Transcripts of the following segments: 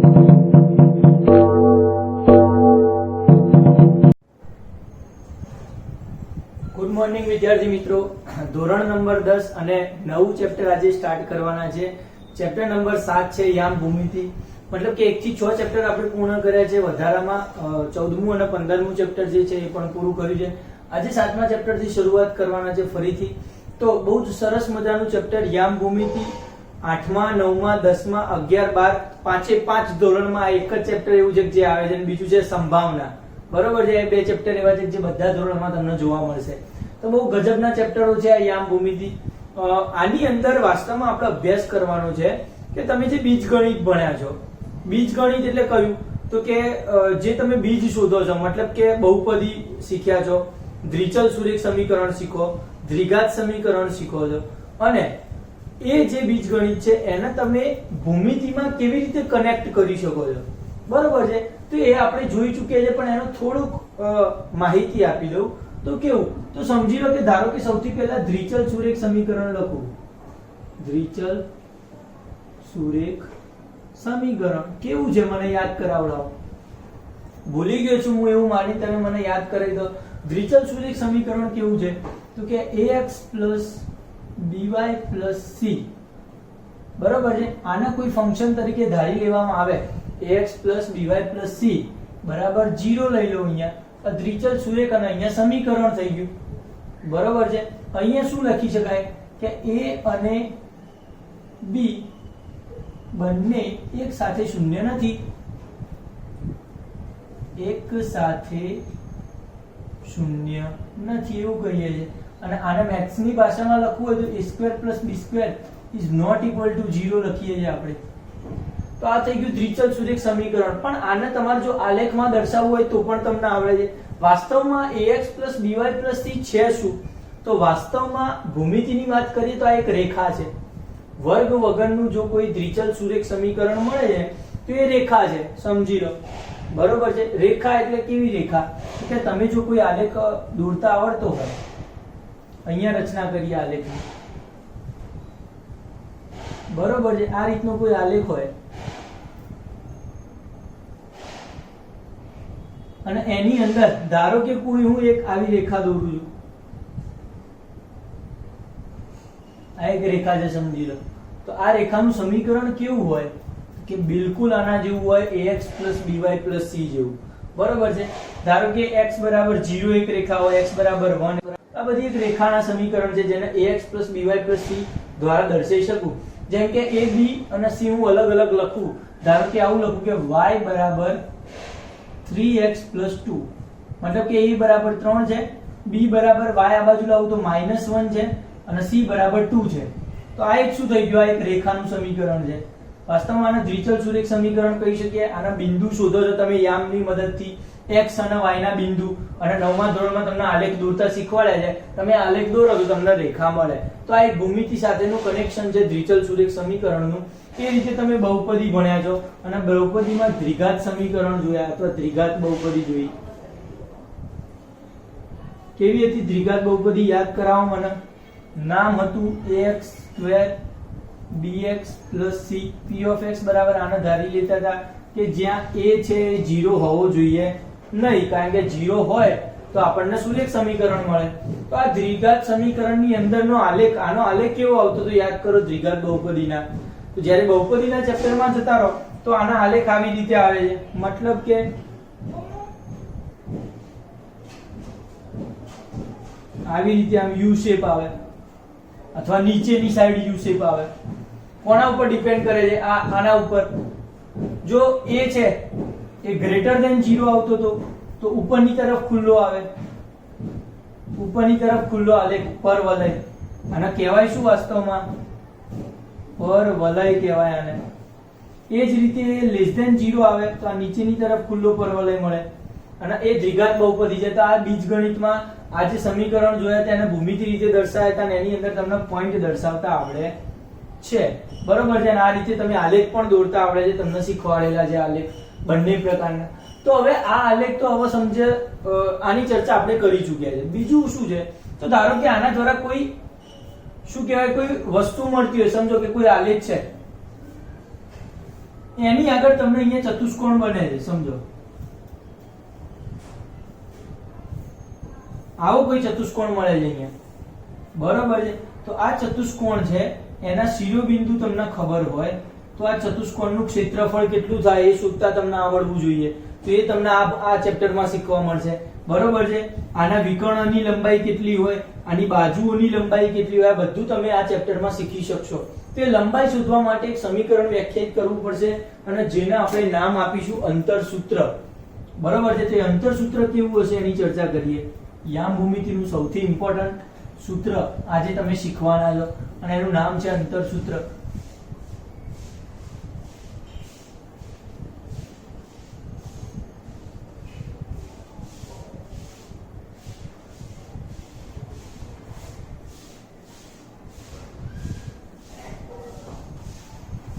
Good morning વિદ્યાર્થી મિત્રો, ધોરણ નંબર 10 અને નવું ચેપ્ટર આજે સ્ટાર્ટ કરવાના છે. ચેપ્ટર નંબર 7 છે યામ ભૂમિતિ. મતલબ કે 1 થી 6 ચેપ્ટર આપણે પૂર્ણ કર્યા છે. વધારામાં 14મું અને 15મું ચેપ્ટર જે છે એ પણ પૂરું કર્યું છે. આજે 7મા ચેપ્ટર થી શરૂઆત કરવાના છે ફરીથી. તો બહુ જ સરસ મજાનું ચેપ્ટર યામ ભૂમિતિ 8મા 9મા 10મા 11 12 પાંચે પાંચ ધોરણમાં એક જ ચેપ્ટર એવું છે જે આવે છે અને બીજું છે સંભાવના. બરોબર છે. એ બે ચેપ્ટર એવા છે જે બધા ધોરણમાં તમને જોવા મળશે. તો બહુ ગજબના ચેપ્ટરો છે આ યામ ભૂમિતિ. આની અંદર વાસ્તવમાં આપણે અભ્યાસ કરવાનો છે કે તમે જે બીજગણિત ભણ્યા છો, બીજગણિત એટલે કયું, તો કે જે તમે બીજ શોધો છો, મતલબ કે બહુપદી શીખ્યા છો, દ્વિચલ સુરેખ સમીકરણ શીખો, દ્વિઘાત સમીકરણ શીખો છો, અને એ જે બીજગણિત છે એને તમે ભૂમિતિમાં કેવી રીતે કનેક્ટ કરી શકો છો. બરોબર છે. તો એ આપણે જોઈ ચૂક્યા છે, પણ એનો થોડુંક માહિતી આપી દઉં તો કેવું, તો સમજી લો કે ધારો કે સૌથી પહેલા દ્વિચલ સુરેખ સમીકરણ લખું. દ્વિચલ સુરેખ સમીકરણ કેવું છે મને યાદ કરાવડાવો. ભૂલી ગયો છું હું એવું માની તમે મને યાદ કરાવી દો. દ્વિચલ સુરેખ સમીકરણ કેવું છે તો કે ax by c. બરોબર છે. આના કોઈ ફંક્શન તરીકે ધારી લેવામાં આવે ax by c બરાબર 0 લઈ લો. અહીંયા દ્વિચલ સુરેખ અને અહીંયા સમીકરણ થઈ ગયું. બરોબર છે. અહીંયા શું લખી શકાય કે a અને b બંને એક સાથે શૂન્ય નથી, એક સાથે શૂન્ય નથી એવું કહીએ છીએ. અને આને મેથ્સ ની ભાષામાં લખવું હોય તો a² + b² is not equal to 0 લખીએ છીએ આપણે. તો આ થઈ ગયું દ્વિચલ સુરેખ સમીકરણ. પણ આને તમારે જો આલેખમાં દર્શાવવું હોય તો પણ તમને આવડે છે. વાસ્તવમાં ax by c છે શું, તો વાસ્તવમાં ભૂમિતિની વાત કરીએ તો આ એક રેખા છે. વર્ગ વગરનું જો કોઈ દ્વિચલ સુરેખ સમીકરણ મળે છે તો એ રેખા છે, સમજી લો. બરોબર છે. રેખા એટલે કેવી રેખા કે તમે જો કોઈ આલેખ દોરતા આવડતો હોય, અહીંયા રચના કરીએ આલેખની. બરોબર છે. આ રીતનો કોઈ આલેખ હોય અને એની અંદર ધારો કે કોઈ હું એક આવી રેખા દોરું છું. આ એક રેખા છે, સમજી લો. તો આ રેખાનું સમીકરણ કેવું હોય કે બિલકુલ આના જેવું હોય, ax by c જેવું. બરોબર છે. ધારો કે x બરાબર 0 એક રેખા હોય, x બરાબર 1. આ બધી એક રેખાના સમીકરણ છે જેને ax by c દ્વારા દર્શાવી શકું. જેમ કે a b અને c હું અલગ અલગ લખું. ધારો કે આવું લખું કે y બરાબર 3x + 2. મતલબ કે a બરાબર 3 છે, b બરાબર y આ બાજુ લાવું તો -1 છે અને c બરાબર 2 છે. તો આ એક શું થઈ ગયું, આ એક રેખાનું સમીકરણ છે. વાસ્તવમાં આને દ્વિચલ સુરેખ સમીકરણ કહી શકીએ. આના બિંદુ શોધો છો તમે યામની મદદથી, x અને y ના બિંદુ. અને 9મા ધોરણમાં તમને આલેખ દોરતા શીખવાડ્યા છે. તમે આલેખ દોરો તો તમને રેખા મળે. તો આ એક ભૂમિતિ સાથેનું કનેક્શન છે દ્વિચલ સુરેખ સમીકરણનું. એ રીતે તમે બહુપદી ભણ્યા છો અને બહુપદીમાં દ્વિઘાત સમીકરણ જોયા અથવા દ્વિઘાત બહુપદી જોઈ. કેવી હતી દ્વિઘાત બહુપદી યાદ કરાવો મને. નામ હતું ax² bx + c. p of x બરાબર આને ધારી લેતા હતા કે જ્યાં a છે એ 0 હોવો જોઈએ નહીં, કારણ કે 0 હોય તો આપણને સુરેખ સમીકરણ મળે. તો આ દ્વિઘાત સમીકરણની અંદરનો આલેખ, આનો આલેખ કેવો આવતો તો યાદ કરો દ્વિઘાત બહુપદીના. તો જ્યારે બહુપદીના ચેપ્ટરમાં જતા રહો તો આના આલેખ આવી રીતે આવે છે. મતલબ કે આવી રીતે આમ યુ શેપ આવે અથવા નીચેની સાઈડ યુ શેપ આવે. કોના ઉપર ડિપેન્ડ કરે છે? આના ઉપર. જો a છે એ > 0 આવતો તો ઉપરની તરફ ખુલ્લો આવે, ઉપરની તરફ ખુલ્લો આલેખ પરવલય. આને કહેવાય શું વાસ્તવમાં? પરવલય કહેવાય આને. એ જ રીતે <0 આવે તો આ નીચેની તરફ ખુલ્લો પરવલય મળે અને એ દ્વિઘાત બહુપદી છે. તો આ બીજગણિતમાં આ જે સમીકરણ જોયા તેને ભૂમિતિ રીતે દર્શાવ્યા હતા અને એની અંદર તમને પોઈન્ટ દર્શાવતા આવડે છે. બરોબર છે. અને આ રીતે તમે આલેખ પણ દોરતા આવડે છે, તમને શીખવાડેલા છે આલેખ બંને પ્રકારના. તો હવે આ આલેખ તો હવે સમજે, આની ચર્ચા આપણે કરી ચૂક્યા છે. બીજું શું છે, તો ધારો કે આના દ્વારા કોઈ શું કહેવાય, કોઈ વસ્તુ મળતી હોય. સમજો કે કોઈ આલેખ છે, એની આગળ તમને અહીંયા ચતુષ્કોણ બને છે, સમજો આવો કોઈ ચતુષ્કોણ મળે છે અહીંયા, બરોબર છે. તો આ ચતુષ્કોણ છે એના શિરોબિંદુ તમને ખબર હોય તો આ ચતુષ્કોણનું ક્ષેત્રફળ કેટલું થાય એ શોધતા તમને આવડવું જોઈએ. તો એ તમને આ ચેપ્ટરમાં શીખવા મળશે, બરોબર છે. આના વિકર્ણની લંબાઈ કેટલી હોય, આની બાજુઓની લંબાઈ કેટલી હોય, આ બધું તમે આ ચેપ્ટરમાં શીખી શકશો. તે લંબાઈ શોધવા માટે એક સમીકરણ વ્યાખ્યાયિત કરવું પડશે અને જેને આપણે નામ આપીશું અંતરસૂત્ર, બરોબર છે. તે અંતરસૂત્ર કેવું હશે એની ચર્ચા કરીએ. યામ ભૂમિતિનું સૌથી ઇમ્પોર્ટન્ટ સૂત્ર આજે તમે શીખવાના છો અને એનું નામ છે અંતરસૂત્ર.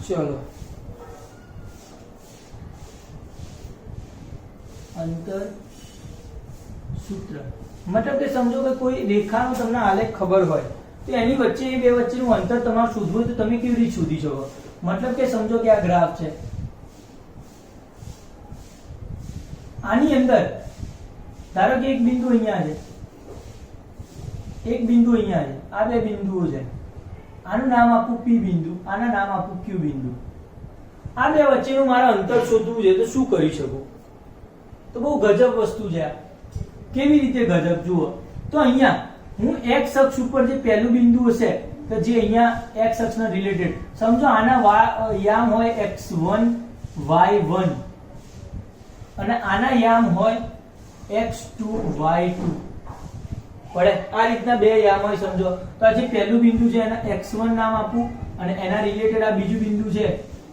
ચલો, અંતર સૂત્ર મતલબ કે સમજો કે કોઈ રેખાનો તમને આલેખ ખબર હોય તો એની વચ્ચે એ બે વચ્ચેનું અંતર તમારે શોધવું હોય તો તમે કેવી રીતે શોધી શકો. મતલબ કે સમજો કે આ ગ્રાફ છે, આની અંદર ધારો કે એક બિંદુ અહીંયા છે, એક બિંદુ અહીંયા છે, આ બે બિંદુઓ છે. આનું નામ આપું P બિંદુ, આના નામ આપું Q બિંદુ. આ બે વચ્ચેનું મારે અંતર શોધવું છે તો શું કરી શકું? તો બહુ ગજબ વસ્તુ છે આ. કેવી રીતે ગજબ જુઓ તો અહીંયા હું x અક્ષ ઉપર જે પહેલું બિંદુ હશે કે જે અહીંયા x અક્ષના રિલેટેડ, સમજો આના યામ હોય x1 y1 અને આના યામ હોય x2 y2. પડે આ રીતના બે યામ હોય સમજો. તો આ જે પહેલું બિંદુ છે એના x1 નામ આપું અને એના રિલેટેડ આ બીજું બિંદુ છે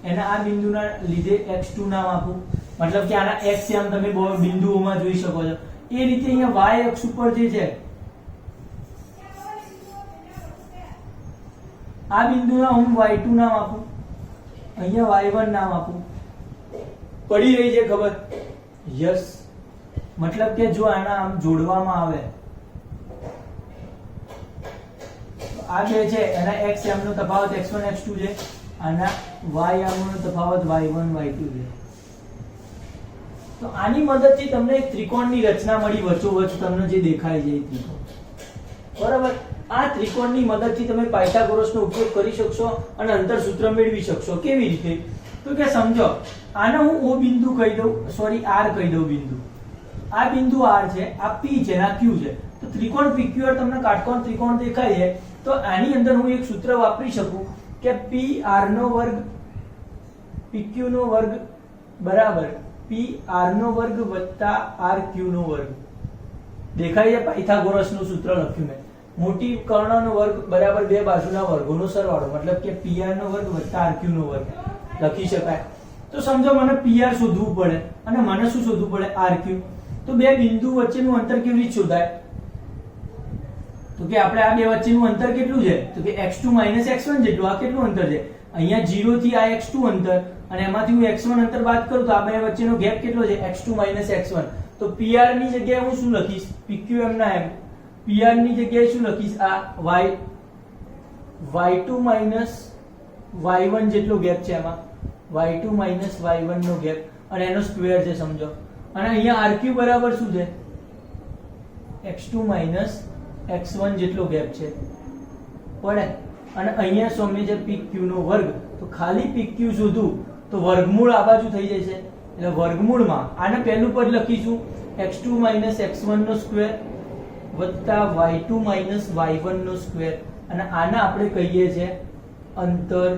એના આ બિંદુના લીધે x2 નામ આપું. મતલબ કે આના x યામ તમે બિંદુઓમાં જોઈ શકો છો. એ રીતે અહીંયા y અક્ષ ઉપર જે છે આ બિંદુના હું y2 નામ આપું, અહીંયા y1 નામ આપું. પડી રહી છે ખબર? યસ. મતલબ કે જો આના આમ જોડવામાં આવે આ બે છે એના x યામનો તફાવત x1 x2 છે, આના y યામનો તફાવત y1 y2 છે. તો આની મદદથી તમને એક ત્રિકોણની રચના મળી વચ્ચોવચ્ચ તમને જે દેખાય છે એ ત્રિકોણ, બરાબર. આ ત્રિકોણની મદદથી તમે પાયથાગોરસનો ઉપયોગ કરી શકશો અને અંતરસૂત્ર મેળવી શકશો. કેવી રીતે? તો કે સમજો આને હું O બિંદુ કહી દઉં, સોરી R કહી દઉં બિંદુ. આ બિંદુ R છે, આ P છે, આ Q છે. તો ત્રિકોણ PQR તમને કાટકોણ ત્રિકોણ દેખાય છે. તો આની અંદર હું એક સૂત્ર વાપરી શકું કે PR નો વર્ગ PQ નો વર્ગ બરાબર PR નો વર્ગ વત્તા RQ નો વર્ગ. દેખાય છે? પાયથાગોરસનું સૂત્ર લખ્યું મેં. મોટી કર્ણનો વર્ગ બરાબર બે બાજુના વર્ગોનો સરવાળો, મતલબ કે PR નો વર્ગ વત્તા RQ નો વર્ગ લખી શકાય. તો સમજો મને PR શોધવું પડે અને મને શું શોધવું પડે? RQ. તો બે બિંદુ વચ્ચેનું અંતર કેવી રીતે શોધાય? તો કે આપણે આ બે વચ્ચેનું અંતર કેટલું છે? તો કે x2 x1 જેટલું. આ કેટલું અંતર છે? અહીંયા 0 થી આ x2 અંતર અને એમાંથી હું x1 અંતર બાદ કરું તો આ બે વચ્ચેનો ગેપ કેટલો છે? x2 x1. તો PR ની જગ્યાએ હું શું લખીશ? PQM ના એમ PR ની જગ્યાએ શું લખીશ? આ y2 y1 જેટલો ગેપ છે, એમાં y2 y1 નો ગેપ અને એનો સ્ક્વેર છે સમજો. અને અહીંયા RQ બરાબર શું છે? x2 x1 જેટલો ગેપ છે, પડે. અને અહીંયા સામે છે PQ નો વર્ગ. તો ખાલી PQ શોધું તો વર્ગમૂળ આ બાજુ થઈ જશે. એટલે વર્ગમૂળમાં આને પહેલું પદ લખીશું x2 x1 નો સ્ક્વેર વત્તા y2 y1 નો સ્ક્વેર અને આને આપણે કહીએ છીએ અંતર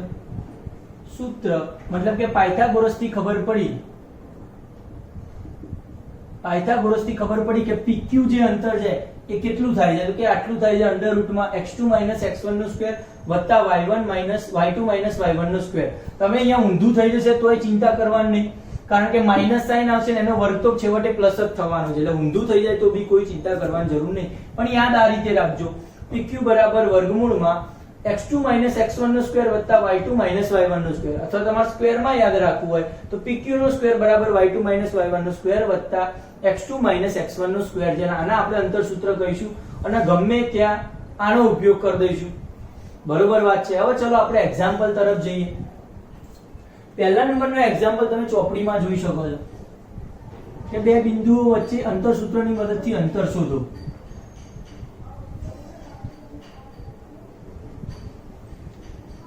સૂત્ર. મતલબ કે પાયથાગોરસ થી ખબર પડી, પાયથાગોરસ થી ખબર પડી કે PQ જે અંતર છે એ કેટલું થાય છે? તો કે આટલું થાય છે અંડર રૂટમાં x2 x1 નો સ્ક્વેર વત્તા y2 y1 નો સ્ક્વેર. તમે અહીંયા ઊંધું થઈ જશે તોય ચિંતા કરવાની નહીં, કારણ કે માઈનસ સાઇન આવશે ને એનો વર્ગ તો છેવટે પ્લસ જ થવાનો છે. એટલે ઊંધું થઈ જાય તો બી કોઈ ચિંતા કરવાની જરૂર નહીં. પણ યાદ આ રીતે રાખજો, PQ બરાબર વર્ગમૂળમાં x2 x1 નો સ્ક્વેર વત્તા y2 y1 નો સ્ક્વેર. અથવા તમારે સ્ક્વેરમાં યાદ રાખવું હોય તો PQ નો સ્ક્વેર બરાબર y2 y1 નો સ્ક્વેર વત્તા x2 x1 નો સ્ક્વેર. જેના આના આપણે અંતરસૂત્ર કહીશું અને ગમે ત્યાં આનો ઉપયોગ કરી દઈશું. બરોબર વાત છે. હવે ચલો આપણે એક્ઝામ્પલ તરફ જઈએ. પહેલા નંબરનો એક્ઝામ્પલ તમે ચોપડીમાં જોઈ શકો છો કે બે બિંદુઓ વચ્ચે અંતર સૂત્રની મદદથી અંતર શોધો.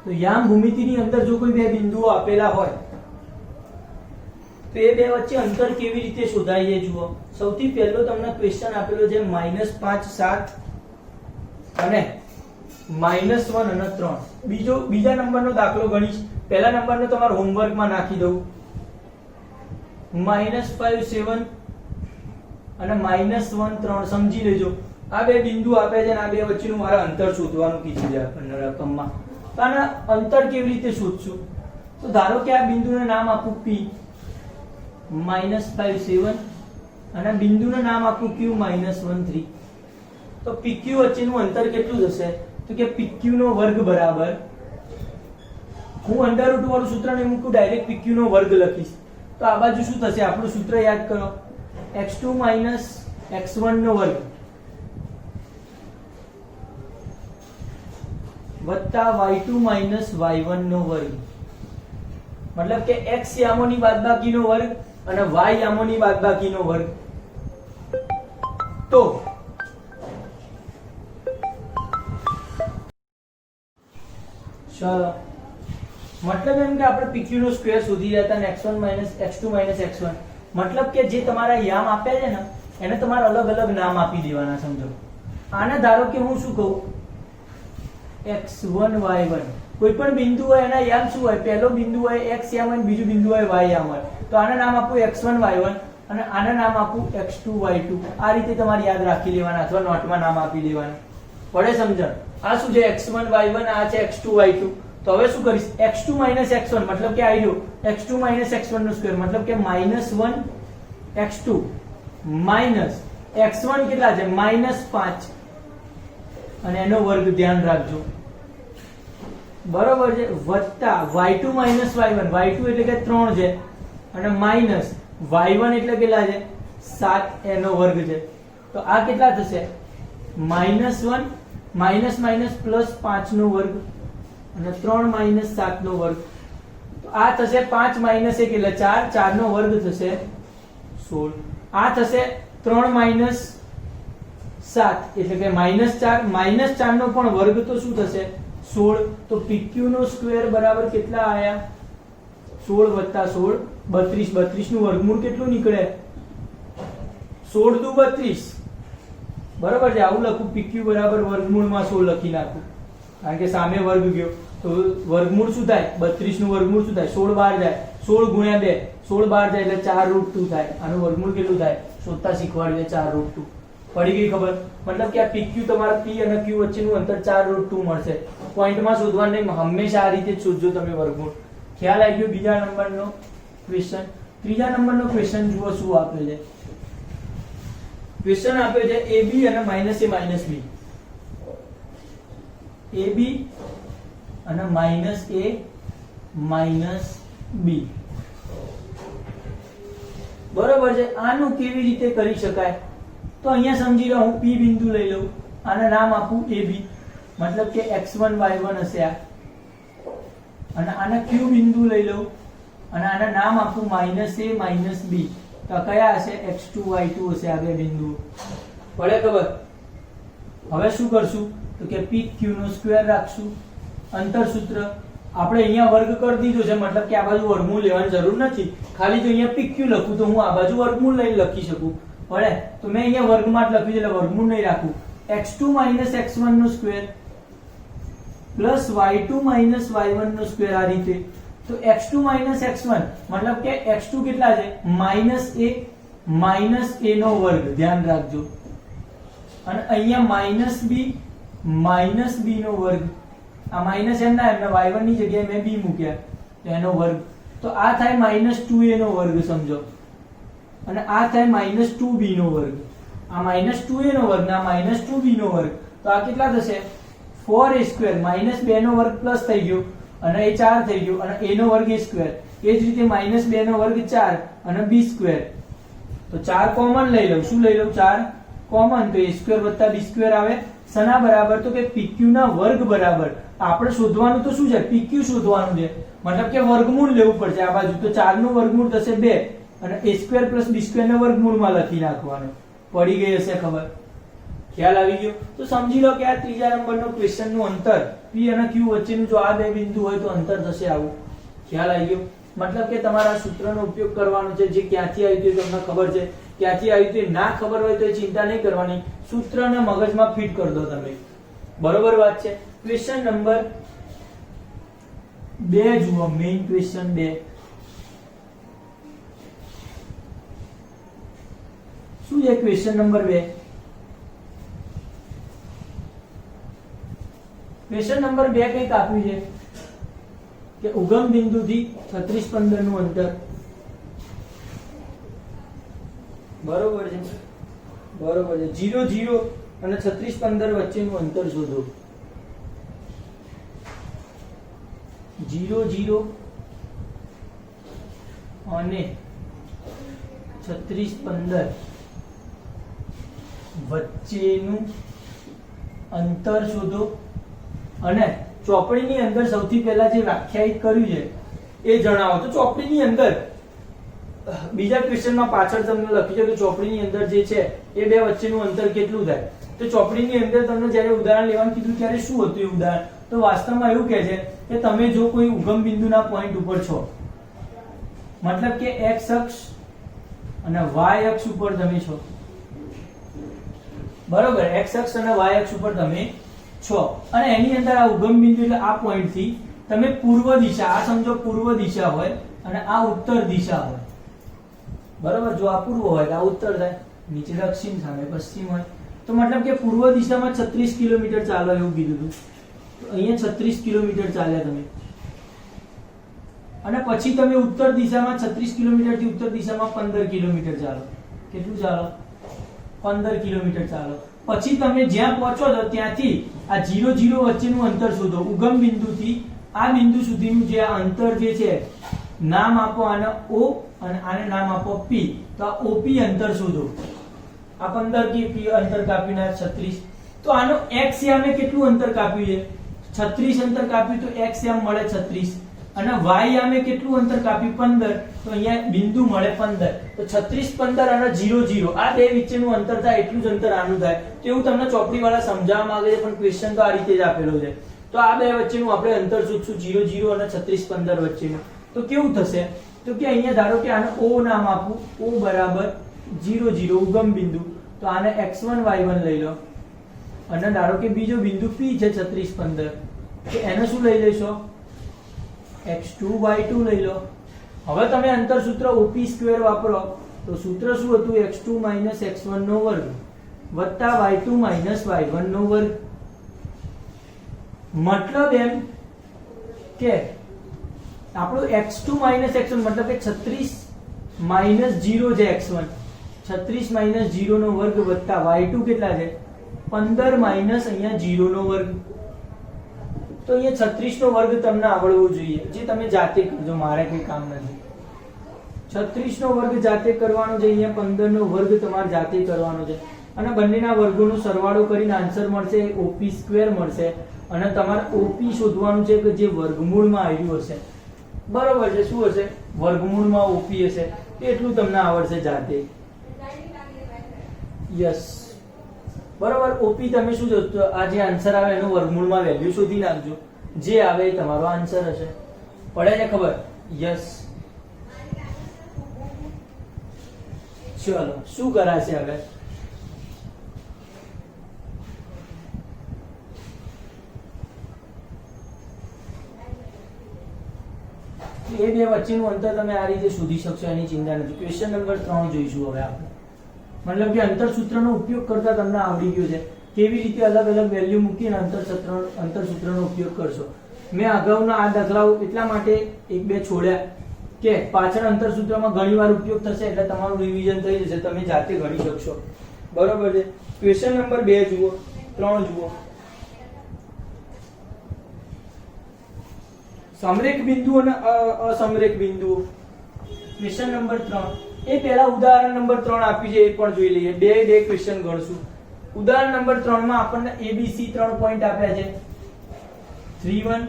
તો યામ ભૂમિતિની અંદર જો કોઈ બે બિંદુઓ આપેલા હોય તો એ બે વચ્ચે અંતર કેવી રીતે શોધાય એ જુઓ. સૌથી પહેલો તમને ક્વેશ્ચન આપેલો છે -5 7 અને -1 અને 3. બીજા નંબરનો દાખલો ગણીશ. પહેલા નંબરનો તમારો હોમવર્કમાં નાખી દઉં. -5 7 અને -1 3. સમજી લેજો આ બે બિંદુ આપે છે અને આ બે વચ્ચેનું મારે અંતર શોધવાનું કીધું છે આપણને રકમમાં. તો આના અંતર કેવી રીતે શોધશું? તો ધારો કે આ બિંદુને નામ આપું P -5 7 અને બિંદુને નામ આપું Q -1 3. તો PQ વચ્ચેનું અંતર કેટલું થશે? તો કે PQ નો વર્ગ બરાબર, હું અંડર રૂટ વાળું સૂત્ર નહીં મૂકું, ડાયરેક્ટ PQ નો વર્ગ લખીશ. તો આ બાજુ શું થશે? આપણું સૂત્ર યાદ કરો, x2 - x1 નો વર્ગ વત્તા y2 - y1 નો વર્ગ. મતલબ કે x યામોની બાદબાકીનો વર્ગ અને y યામોની બાદબાકીનો વર્ગ. તો ચલો, મતલબ એમ કે આપણે PQ નો સ્ક્વેર શોધી રહ્યા હતા અને x1 - x2 - x1. મતલબ કે જે તમારા યામ આપ્યા છે ને એને તમારે અલગ અલગ નામ આપી દેવાના. સમજો, આને ધારો કે હું શું કહું, x1 y1. કોઈ પણ બિંદુ હોય એના યામ શું હોય? પહેલો બિંદુ હોય x યામ હોય, બીજું બિંદુ હોય y યામ હોય. તો આને નામ આપું x1 y1 અને આને નામ આપું x2 y2. આ રીતે તમારે યાદ રાખી લેવાના અથવા નોટમાં નામ આપી દેવાના. પડે સમજણ? આ શું છે? x1 y1, આ છે x2 y2. તો હવે શું કરીશ? x2 - x1 મતલબ કે આ રહ્યો x2 - x1 નો સ્ક્વેર મતલબ કે -1 x2 માઈનસ x1 કેટલા છે? -5 અને એનો વર્ગ ધ્યાન રાખજો, બરોબર છે, વત્તા y2 - y1. y2 એટલે કે 3 છે અને માઈનસ y1 એટલે કેટલા છે? 7, એનો વર્ગ છે. તો આ કેટલા થશે? -1 માઈનસ માઈનસ પ્લસ 5 નો વર્ગ અને 3 - 7 નો વર્ગ. તો આ થશે 5 - 1 એટલે 4, 4 નો વર્ગ થશે 16. આ થશે 3 - 7 એટલે કે -4, -4 નો પણ વર્ગ તો શું થશે? 16. તો PQ નો સ્ક્વેર બરાબર કેટલા આયા? 16 + 16 32. 32 નું વર્ગમૂળ કેટલું નીકળે? 16 દુ 32. બરાબર છે, આવું લખું, PQ બરાબર વર્ગમૂળમાં 16 લખી નાખું કારણ કે સામે વર્ગ ગયો. તો વર્ગમૂળ શું થાય? 32 નું વર્ગમૂળ શું થાય? 16 બહાર જાય, 16 ગુણ્યા 2, 16 બહાર જાય એટલે 4√2 થાય. આનું વર્ગમૂળ કેટલું થાય? શોધતા શીખવાડ્યું 4√2. પડી ગઈ ખબર? મતલબ કે આ PQ તમારા P અને Q વચ્ચેનું અંતર 4√2 મળશે. પોઈન્ટમાં શોધવાનું નહીં, હંમેશા આ રીતે જ શોધજો તમે વર્ગમૂળ. ખ્યાલ આવી ગયો? બીજા નંબરનો ક્વેશ્ચન. ત્રીજા નંબરનો ક્વેશ્ચન જુઓ શું આપે છે. ક્વેશ્ચન આપ્યો છે AB અને -a - b. AB અને -a - b. બરોબર છે. આનું કેવી રીતે કરી શકાય? તો અહીંયા સમજી લો, હું P બિંદુ લઈ લઉં, આને નામ આપું AB, મતલબ કે x1 y1 હશે આ, અને આને Q બિંદુ લઈ લઉં અને આને નામ આપું -a - b. તો કયા હશે? x2 y2 હશે આ બે બિંદુ. પડે ખબર? હવે શું કરશું? તો કે PQ નો સ્ક્વેર રાખશું. અંતર સૂત્ર આપણે અહીંયા વર્ગ કરી દીધો છે, મતલબ કે આ બાજુ વર્ગમૂળ લેવાની જરૂર નથી. ખાલી જો અહીંયા PQ લખું તો હું આ બાજુ વર્ગમૂળ લઈને લખી શકું. પડે? તો મેં અહીંયા વર્ગમાં જ લખ્યું છે એટલે વર્ગમૂળ નહીં રાખું. x2 - x1 નો સ્ક્વેર પ્લસ y2 - y1 નો સ્ક્વેર. આ રીતે. તો x2 - x1 મતલબ કે x2 કેટલા છે? -a - નો વર્ગ. ધ્યાન રાખજો. અને અહીંયા -b નો વર્ગ. આ માઈનસ એમના y1 ની જગ્યાએ મેં b મૂક્યા તો એનો વર્ગ. તો આ થાય -2a નો વર્ગ. સમજો. અને આ થાય -2b નો વર્ગ. આ -2a નો વર્ગ ને આ -2b નો વર્ગ. તો આ કેટલા થશે? 4a². -2 નો વર્ગ પ્લસ થઈ ગયો અને એ 4 થઈ ગયો અને a નો વર્ગ a². એ જ રીતે -2 નો વર્ગ 4 અને b². તો 4 કોમન લઈ લઉં. શું લઈ લઉં? 4 કોમન. તો a² + b² આવે. શના બરાબર? તો કે PQ ના વર્ગ બરાબર. આપણે શોધવાનું તો શું છે? PQ શોધવાનું છે. મતલબ કે વર્ગમૂળ લેવું પડશે આ બાજુ, તો 4 નું વર્ગમૂળ થશે 2 અને a² + b² ને વર્ગમૂળમાં લખી નાખવાનું. પડી ગઈ હશે ખબર? ખ્યાલ આવી ગયો? તો સમજી લો કે આ ત્રીજા નંબરનો ક્વેશ્ચન નું અંતર p અને q વચ્ચેનું જો આ બે બિંદુ હોય તો અંતર થશે આવું. ખ્યાલ આવી ગયો? મતલબ કે તમારા સૂત્રનો ઉપયોગ કરવાનો છે. જે ક્યાંથી આવ્યું તમને ખબર છે, ક્યાંથી આવ્યું ના ખબર હોય તો ચિંતા નહીં કરવાની, સૂત્રને મગજમાં ફિટ કરી દો તમે. બરોબર વાત છે. ક્વેશ્ચન નંબર 2 જુઓ, મેઇન ક્વેશ્ચન 2. શું છે ક્વેશ્ચન નંબર 2? ક્વેશ્ચન નંબર 2 કંઈક આપ્યું છે કે ઉગમ બિંદુથી 36-15 નું અંતર. બરોબર છે, બરોબર છે. 0 0 અને 36-15 વચ્ચેનું અંતર શોધો. 0 0 અને 36-15 વચ્ચેનું અંતર શોધો. અને ચોપડીની અંદર સૌથી પહેલા જે વ્યાખ્યાયિત કર્યું છે એ જણાવો. તો ચોપડીની અંદર બીજા ક્વેશ્ચનમાં પાછળ તમને લખ્યું છે કે ચોપડીની અંદર જે છે એ બે વચ્ચેનું અંતર કેટલું થાય. તો ચોપડીની અંદર તમને જ્યારે ઉદાહરણ લેવાનું કીધું ત્યારે શું હતું એ ઉદાહરણ? તો વાસ્તવમાં એવું કહે છે કે તમે જો કોઈ ઉગમ બિંદુના પોઈન્ટ ઉપર છો, મતલબ કે x અક્ષ અને y અક્ષ ઉપર તમે છો. બરોબર, x અક્ષ અને y અક્ષ ઉપર તમે છો અને એની અંદર આ ઉગમ બિંદુ એટલે આ પોઈન્ટ થી તમે પૂર્વ દિશા, આ સમજો પૂર્વ દિશા હોય અને આ ઉત્તર દિશા હોય. બરોબર, જો આ પૂર્વ હોય તો આ ઉત્તર થાય, નીચે દક્ષિણ, સામે પશ્ચિમ હોય. તો મતલબ કે પૂર્વ દિશામાં 36 કિલોમીટર ચાલો એવું કીધું હતું. તો અહીંયા 36 કિલોમીટર ચાલ્યા તમે. અને પછી તમે ઉત્તર દિશામાં 36 કિલોમીટર થી ઉત્તર દિશામાં 15 કિલોમીટર ચાલો. કેટલું ચાલો? 15 કિલોમીટર ચાલો. પછી તમે જ્યાં પહોંચો છો ત્યાંથી આ 0 0 વચ્ચેનું અંતર શોધો. ઉગમ બિંદુથી આ બિંદુ સુધીનું જે અંતર જે છે, નામ આપો આને O અને આને નામ આપો P. તો આ OP અંતર શોધો. આ 15 કે P અંતર કાપીને 36. તો આનો x યામે કેટલું અંતર કાપ્યું છે? 36 અંતર કાપ્યું તો x યામ મળે 36 અને y યામે કેટલું અંતર કાપ્યું? 15. તો અહીંયા બિંદુ મળે 15. તો 36 15 અને 0 0 આ બે વચ્ચેનું અંતર થાય એટલું જ અંતર આનું થાય. તો એવું તમને ચોપડી વાળા સમજાવવા માંગે છે પણ ક્વેશ્ચન તો આ રીતે જ આપેલો છે. તો આ બે વચ્ચેનું આપણે અંતર શોધશું, 0 0 અને 36 15 વચ્ચેનું. તો કેવું થશે? તો કે અહીંયા ધારો કે આને O નામ આપું, O બરાબર 0 0 ઉગમ બિંદુ. તો આને x1 y1 લઈ લો અને ધારો કે બીજો બિંદુ P છે 36 15. તો એને શું લઈ લેશો? x2 y2 લઈ લો. હવે તમે અંતર સૂત્ર OP² વાપરો તો સૂત્ર શું હતું? x2 - x1 નો વર્ગ વત્તા y2 - y1 નો વર્ગ. મતલબ એમ કે આપણું x2 - x1 મતલબ કે 36 - 0 છે x1, 36 - 0 નો વર્ગ વત્તા y2 કેટલા છે? 15 માઈનસ અહીંયા 0 નો વર્ગ. તો અહીંયા 36 નો વર્ગ તમને આવડવો જોઈએ, જે તમે જાતે કરજો, મારે કોઈ કામ નથી. 36 નો વર્ગ જાતે કરવાનો છે, અહીંયા 15 નો વર્ગ તમારે જાતે કરવાનો છે અને બંનેના વર્ગોનો સરવાળો કરીને આન્સર મળશે OP² મળશે અને તમારે OP શોધવાનું છે કે જે વર્ગમૂળમાં આવ્યું હશે. બરોબર છે, શું હશે? વર્ગમૂળમાં OP હશે. એટલું તમને આવડશે જાતે. યસ, બરોબર. OP તમે શું જોશો? આ જે આન્સર આવે એનું વર્ગમૂળમાં વેલ્યુ શોધી નાખજો, જે આવે એ તમારો આન્સર હશે. પડે છે ખબર? યસ. ચલો, શું કરાશે હવે? એ બે વચ્ચેનું અંતર તમે આ રીતે શોધી શકશો, એની ચિંતા નથી. ક્વેશ્ચન નંબર 3 જોઈશું હવે આપણે. મતલબ કે અંતર સૂત્રનો ઉપયોગ કરતા તમને આવડી ગયું છે કેવી રીતે અલગ અલગ વેલ્યુ મૂકીને અંતર સૂત્રનો ઉપયોગ કરશો. મેં અગાઉના આ દાખલાઓ એટલા માટે એક બે છોડ્યા કે પાછળ અંતર સૂત્રમાં ઘણીવાર ઉપયોગ થશે એટલે તમારું રિવિઝન થઈ જશે, તમે જાતે ગણી શકશો. બરોબર છે. ક્વેશ્ચન નંબર 2 જુઓ, 3 જુઓ. સમરેખ બિંદુ અને અસમરેખ બિંદુઓ. Question number 3. એ પહેલા ઉદાહરણ નંબર 3 આપ્યું છે એ પણ જોઈ લઈએ. બે ક્વેશ્ચન ગણશું. ઉદાહરણ નંબર 3 માં આપણને ABC 3 પોઈન્ટ આપ્યા છે. 3 1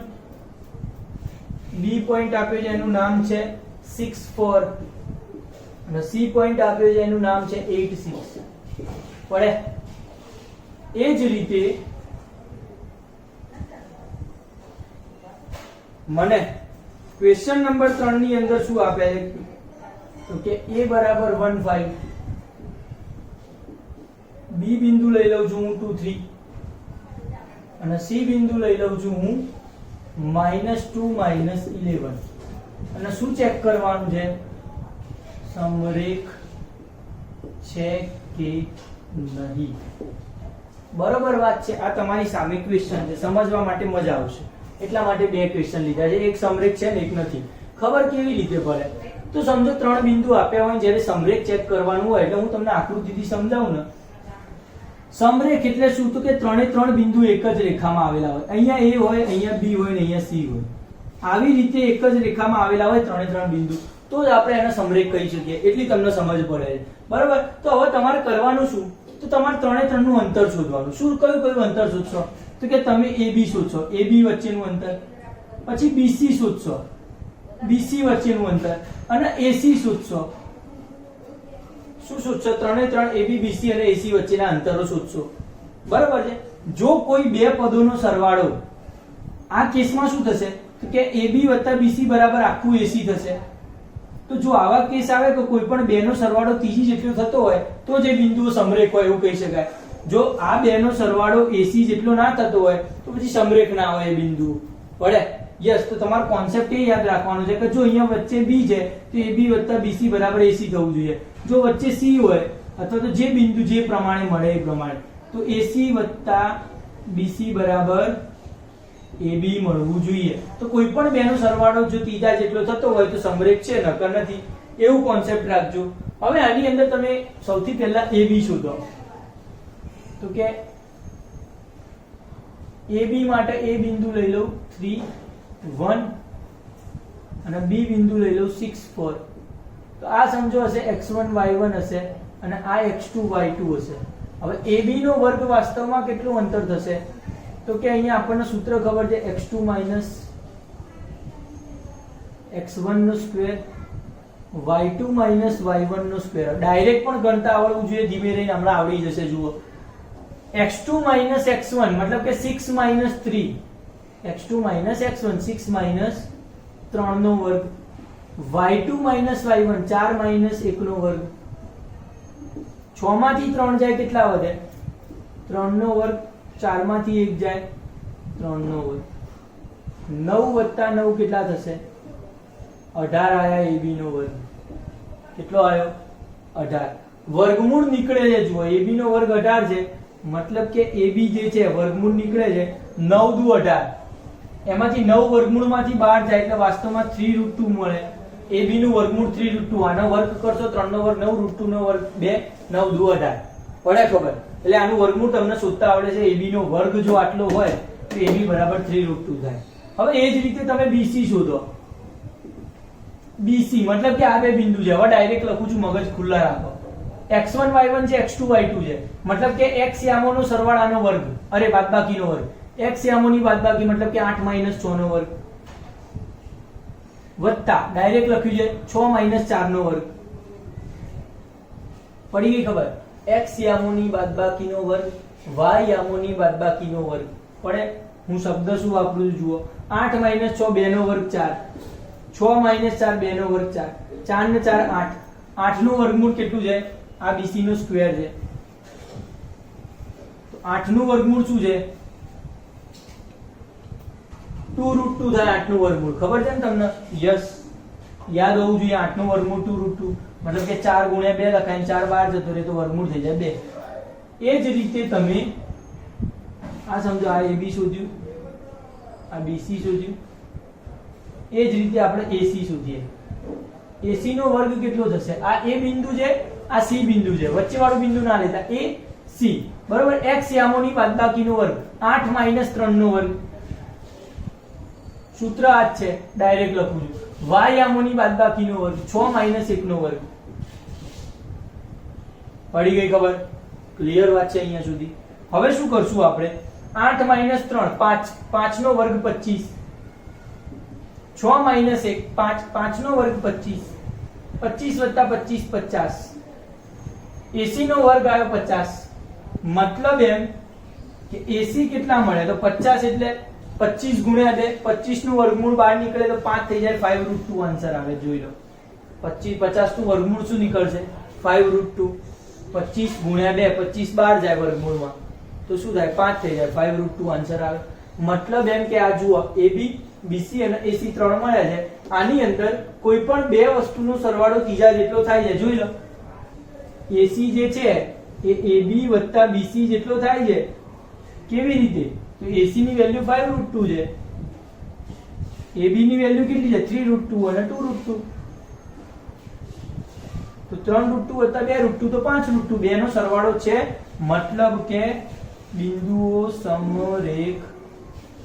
બી પોઈન્ટ આપ્યો છે એનું નામ છે 6 4 અને સી પોઈન્ટ આપ્યો છે એનું નામ છે 8 6 પડે. એ જ રીતે મને ક્વેશ્ચન નંબર 3 ની અંદર શું આપ્યા છે તો કે a બરાબર 1 5, બી બિંદુ લઈ લઉં છું હું 2 3 અને સી બિંદુ લઈ લઉં છું હું -2 -11 અને શું ચેક કરવાનું છે સમરેખ છે કે નહીં. બરોબર વાત છે. આ તમારી સામે ક્વેશ્ચન છે, સમજવા માટે મજા આવશે એટલા માટે બે ક્વેશ્ચન લીધા છે, એક સમરેખ છે ને એક નથી. ખબર કેવી રીતે પડે તો સમજો 3 બિંદુ આપ્યા હોય જ્યારે સમરેખ ચેક કરવાનું હોય એટલે હું તમને આકૃતિથી સમજાવું ને. સમરેખ એટલે શું તો કે 3 બિંદુ એક જ રેખામાં આવેલા હોય, અહીંયા A હોય, અહીંયા B હોય ને અહીંયા C હોય. આવી રીતે એક જ રેખામાં આવેલા હોય 3 બિંદુ તો જ આપણે એને સમરેખ કહી શકીએ. એટલી તમને સમજ પડે છે બરાબર. તો હવે તમારે કરવાનું શું તો તમારે 3 નું અંતર શોધવાનું. શું કયું અંતર શોધશો તો કે તમે AB શોધશો, AB વચ્ચેનું અંતર, પછી BC શોધશો, BC વચ્ચેનું અંતર અને AC શોધશો. શું શોધશો 3 AB BC અને AC વચ્ચેના અંતરો શોધશો બરાબર છે. જો કોઈ બે પદોનો સરવાળો આ કેસમાં શું થશે તો કે AB + BC બરાબર આખું AC થશે. તો જો આવા કેસ આવે તો કોઈ પણ બે નો સરવાળો ત્રીજી જેટલો થતો હોય તો જે બિંદુઓ સમરેખ હોય એવું કહી શકાય. જો આ બે નો સરવાળો AC જેટલો ના થતો હોય તો પછી સમરેખ ના હોય એ બિંદુ પડે. યસ. તો તમારો કોન્સેપ્ટ એ યાદ રાખવાનો છે કે જો અહીંયા વચ્ચે B છે તો AB + BC બરાબર AC થવું જોઈએ. જો વચ્ચે C હોય અથવા તો જે બિંદુ જે પ્રમાણે મળે એ પ્રમાણે તો AC + BC બરાબર AB મળવું જોઈએ. તો કોઈ પણ બે નો સરવાળો જો ત્રીજા જેટલો થતો હોય તો સમરેખ છે નકર નથી, એવું કોન્સેપ્ટ રાખજો. હવે આની અંદર તમે સૌથી પહેલા AB શોધો તો કે AB માટે A બિંદુ લઈ લઉં 3 1 અને B બિંદુ લઈ લઉં 6 4. તો આ સમજો હશે x1 y1 હશે અને આ x2 y2 હશે. હવે AB નો વર્ગ વાસ્તવમાં કેટલું અંતર થશે તો કે અહીંયા આપણને સૂત્ર ખબર છે x2 - x1 નો સ્ક્વેર y2 - y1 નો સ્ક્વેર. ડાયરેક્ટ પણ ગણતા આવડવું જોઈએ, ધીમે રહીને હમણાં આવડી જશે. જુઓ x2 - x1 મતલબ કે 6 - 3, x2 - x1 6 - 3 નો વર્ગ, y2 - y1 4 - 1 નો વર્ગ. 6 માંથી 3 જાય કેટલા વધે 3 નો વર્ગ, 4 માંથી 1 જાય 3 નો વર્ગ. 9 + 9 કેટલા થશે 18 આયા AB નો વર્ગ. કેટલો આવ્યો 18. વર્ગમૂળ નીકળે છે. જુઓ AB નો વર્ગ 18 છે મતલબ કે AB જે છે વર્ગમૂળ નીકળે છે 9 દુ 18, એમાંથી 9 વર્ગમૂળમાંથી બહાર જાય એટલે વાસ્તવમાં 3√2 મળે. AB નું વર્ગમૂળ 3√2, આનો વર્ગ કરશો 3 નો વર્ગ 9√2 નો વર્ગ 2 9 દુ 18 પડે ખબર. એટલે આનું વર્ગમૂળ તમને શોધતા આવડે છે. AB નો વર્ગ જો આટલો હોય તો AB બરાબર 3√2 થાય. હવે એ જ રીતે તમે BC શોધો. BC મતલબ કે આ બે બિંદુ છે. હવે ડાયરેક્ટ લખું છું, મગજ ખુલ્લા રાખો. x1 y1 છે, x2 y2 છે મતલબ કે x યામોનો સરવાળાનો વર્ગ, અરે બાદબાકીનો વર્ગ. x યામોની બાદબાકી મતલબ કે 8 - 6 નો વર્ગ વત્તા ડાયરેક્ટ લખ્યું છે 6 - 4 નો વર્ગ. પડી ગઈ ખબર. x યામોની બાદબાકીનો વર્ગ, y યામોની બાદબાકીનો વર્ગ પડે. હું શબ્દ શું વાપરું છું જુઓ 8 - 6 2 નો વર્ગ 4, 6 - 4 2 નો વર્ગ 4, 4 ને 4 8, 8 નું વર્ગમૂળ કેટલું છે આ BC નો સ્ક્વેર છે. તો 8 નું વર્ગમૂળ શું છે 2√2 થાય. 8 નું વર્ગમૂળ ખબર છે ને તમને? યસ, યાદ હોવું જોઈએ. 8 નું વર્ગમૂળ 2√2 મતલબ કે 4 × 2 લખાય, 4 બહાર જતો રહે તો વર્ગમૂળ થઈ જાય 2. એ જ રીતે તમે આ સમજો, આ AB શોધ્યું, આ BC શોધ્યું. એ જ રીતે આપણે AC શોધીએ. AC નો વર્ગ કેટલો થશે? આ A બિંદુ છે, આ C બિંદુ છે, વચ્ચે વાળું બિંદુ ના લેતા. AC બરોબર. x યામોની બાદબાકીનો વર્ગ 8 - 3 નો વર્ગ. સૂત્ર આ જ છે, ડાયરેક્ટ લખું છું. y યામોની બાદબાકીનો વર્ગ 6 - 1 નો વર્ગ. પડી ગઈ ખબર? ક્લિયર વાત છે અહીંયા સુધી. હવે શું કરશું આપણે? 8 - 3 5, 5 નો વર્ગ 25, 6 માઇનસ 1 5, 5 નો વર્ગ 25, 25 વત્તા 25 50, એસી નો વર્ગ આવ્યો 50. મતલબ એમ કે એસી કેટલા મળે, તો 50 એટલે 25 ગુણ્યા 2, 25 નું વર્ગમૂળ બહાર નીકળે તો 5 થઈ જાય, 5√2 આન્સર આવે. જોઈ લો 50 નું વર્ગમૂળ શું નીકળશે, 5√2. 25 ગુણ્યા 2, 25 બહાર જાય વર્ગમૂળમાં તો શું થાય, 5 થઈ જાય, 5√2 આન્સર આવે. મતલબ એમ કે આ જુઓ AB, BC અને AC ત્રણ મળ્યા છે. આની અંદર કોઈ પણ બે વસ્તુનો સરવાળો ત્રીજા જેટલો થાય છે. જોઈ લો AC જે છે એ AB વત્તા BC જેટલો થાય છે. કેવી રીતે, તો AC ની વેલ્યુ 5√2 છે, AB ની વેલ્યુ કેટલી છે 3√2 અને 2√2. તો 3√2 વત્તા 2√2 તો 5√2, બે નો સરવાળો છે. મતલબ કે બિંદુઓ સમરેખ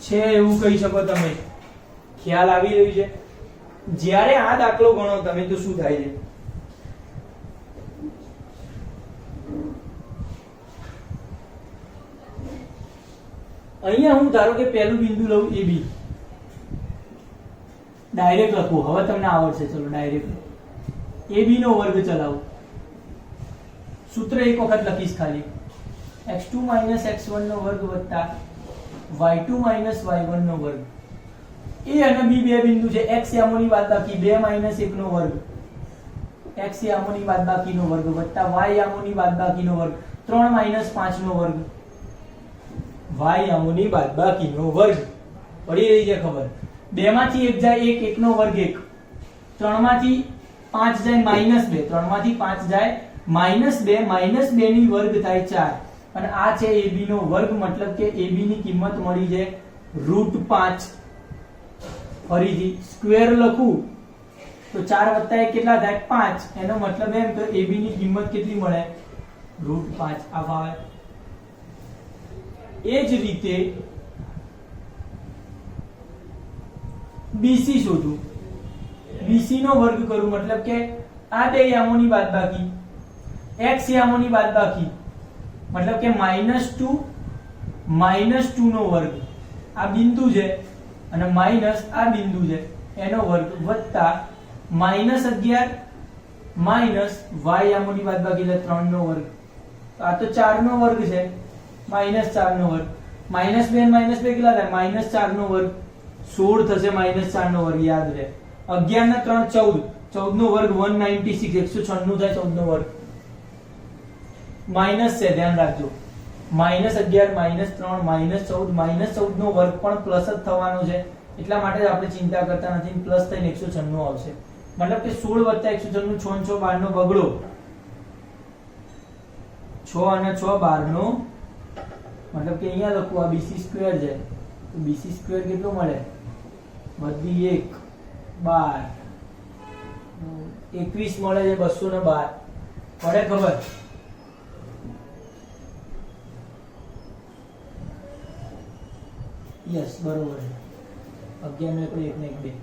છે એવું કહી શકો તમે. ખ્યાલ આવી રહ્યું છે. જ્યારે આ દાખલો ગણો તમે તો શું થાય છે, અહીંયા હું ધારો કે પહેલું બિંદુ લઉં AB, ડાયરેક્ટ લખું, હવે તમને આવડશે. ચલો ડાયરેક્ટ AB નો વર્ગ ચલાવો. સૂત્ર એક વખત લખીશ ખાલી, x2 x1 નો વર્ગ વત્તા y2 y1 નો વર્ગ. A અને B બે બિંદુ છે. x યામોની બાદબાકી 2 1 નો વર્ગ, x યામોની બાદબાકીનો વર્ગ વત્તા y યામોની બાદબાકીનો વર્ગ 3 5 નો વર્ગ, y યામોની બાદબાકીનો વર્ગ. પડી રહી છે ખબર? 2 માંથી 1 જાય 1, 1 નો વર્ગ 1, 3 માંથી 5 જાય -2, 3 માંથી 5 જાય -2, -2 ની વર્ગ થાય 4. અને આ છે AB નો વર્ગ. મતલબ કે AB ની કિંમત મળી છે √5. ફરીથી સ્ક્વેર લખું તો 4 વત્તા 1 કેટલા થાય 5. એનો મતલબ એમ તો AB ની કિંમત કેટલી મળે √5. આ ફાવે. એ જ રીતે BC શોધું. BC નો વર્ગ કરું, મતલબ કે આ બે યામોની બાદબાકી, x યામોની બાદબાકી, મતલબ કે -2 નો વર્ગ, આ બિંદુ છે અને માઈનસ આ બિંદુ છે એનો વર્ગ વત્તા -11 માઈનસ y યામોની બાદબાકી એટલે 3 નો વર્ગ. આ તો 4 નો વર્ગ છે, -4 નો વર્ગ, -2 અને -2 કેટલા થાય -4 નો વર્ગ, 16 થશે -4 નો વર્ગ. યાદ રહે. 11 ના 3 14, 14 નો વર્ગ 196, 196 થાય 14 નો વર્ગ. માઈનસ છે, ધ્યાન રાખજો. -11 -3 -14 નો વર્ગ પણ પ્લસ જ થવાનો છે. એટલા માટે જ આપણે ચિંતા કરતા નથી, પ્લસ થઈને 196 આવશે. મતલબ કે 16 વત્તા 196, 6 અને 6 12 નો બગડો, 6 અને 6 12 નો, મતલબ કે અહીંયા લખું આ BC સ્ક્વેર છે તો BC સ્ક્વેર કેટલો મળે, બધી 1 12 21 મળે છે, 212. પડે ખબર? યસ, બરોબર છે. 11 નો 1 ને 1 2.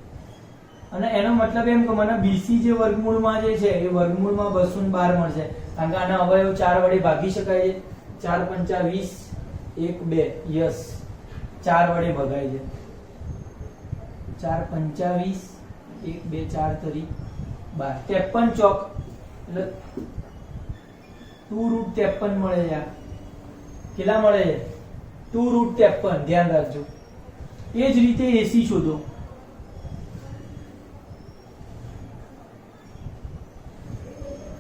અને એનો મતલબ એમ કે મને BC જે વર્ગમૂળમાં જે છે એ વર્ગમૂળમાં 212 મળશે, કારણ કે આના અવયવ 4 વડે ભાગી શકાય છે. 4 × 5 = 20, 1 2. યસ, 4 વડે ભગાય છે. 4 × 5 = 1 2 4 તરી 12. 53 ચોક એટલે 2√53 મળે છે. કેટલા મળે છે? 2√53. ધ્યાન રાખજો. એ જ રીતે AC શોધો.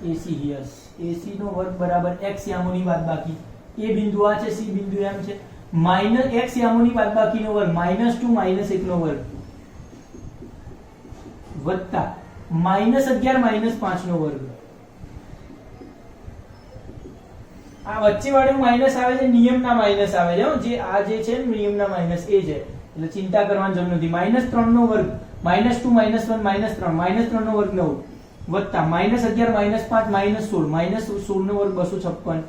AC યસ, AC નો વર્ગ બરાબર x યામોની બાદબાકી, એ બિંદુ આ છે, C બિંદુ એમ છે, -x યામોની બાદબાકીનો વર્ગ -2 -1 નો વર્ગ વત્તા -11 -5 નો વર્ગ. આ વચ્ચે વાળું માઈનસ આવે છે, નિયમના માઈનસ આવે છે. જે આ જે છે નિયમના માઈનસ એ છે, એટલે ચિંતા કરવાની જરૂર નથી. -3 નો વર્ગ, -2 -1 -3, -3 નો વર્ગ 9 વત્તા -11 -5 -16 નો વર્ગ 256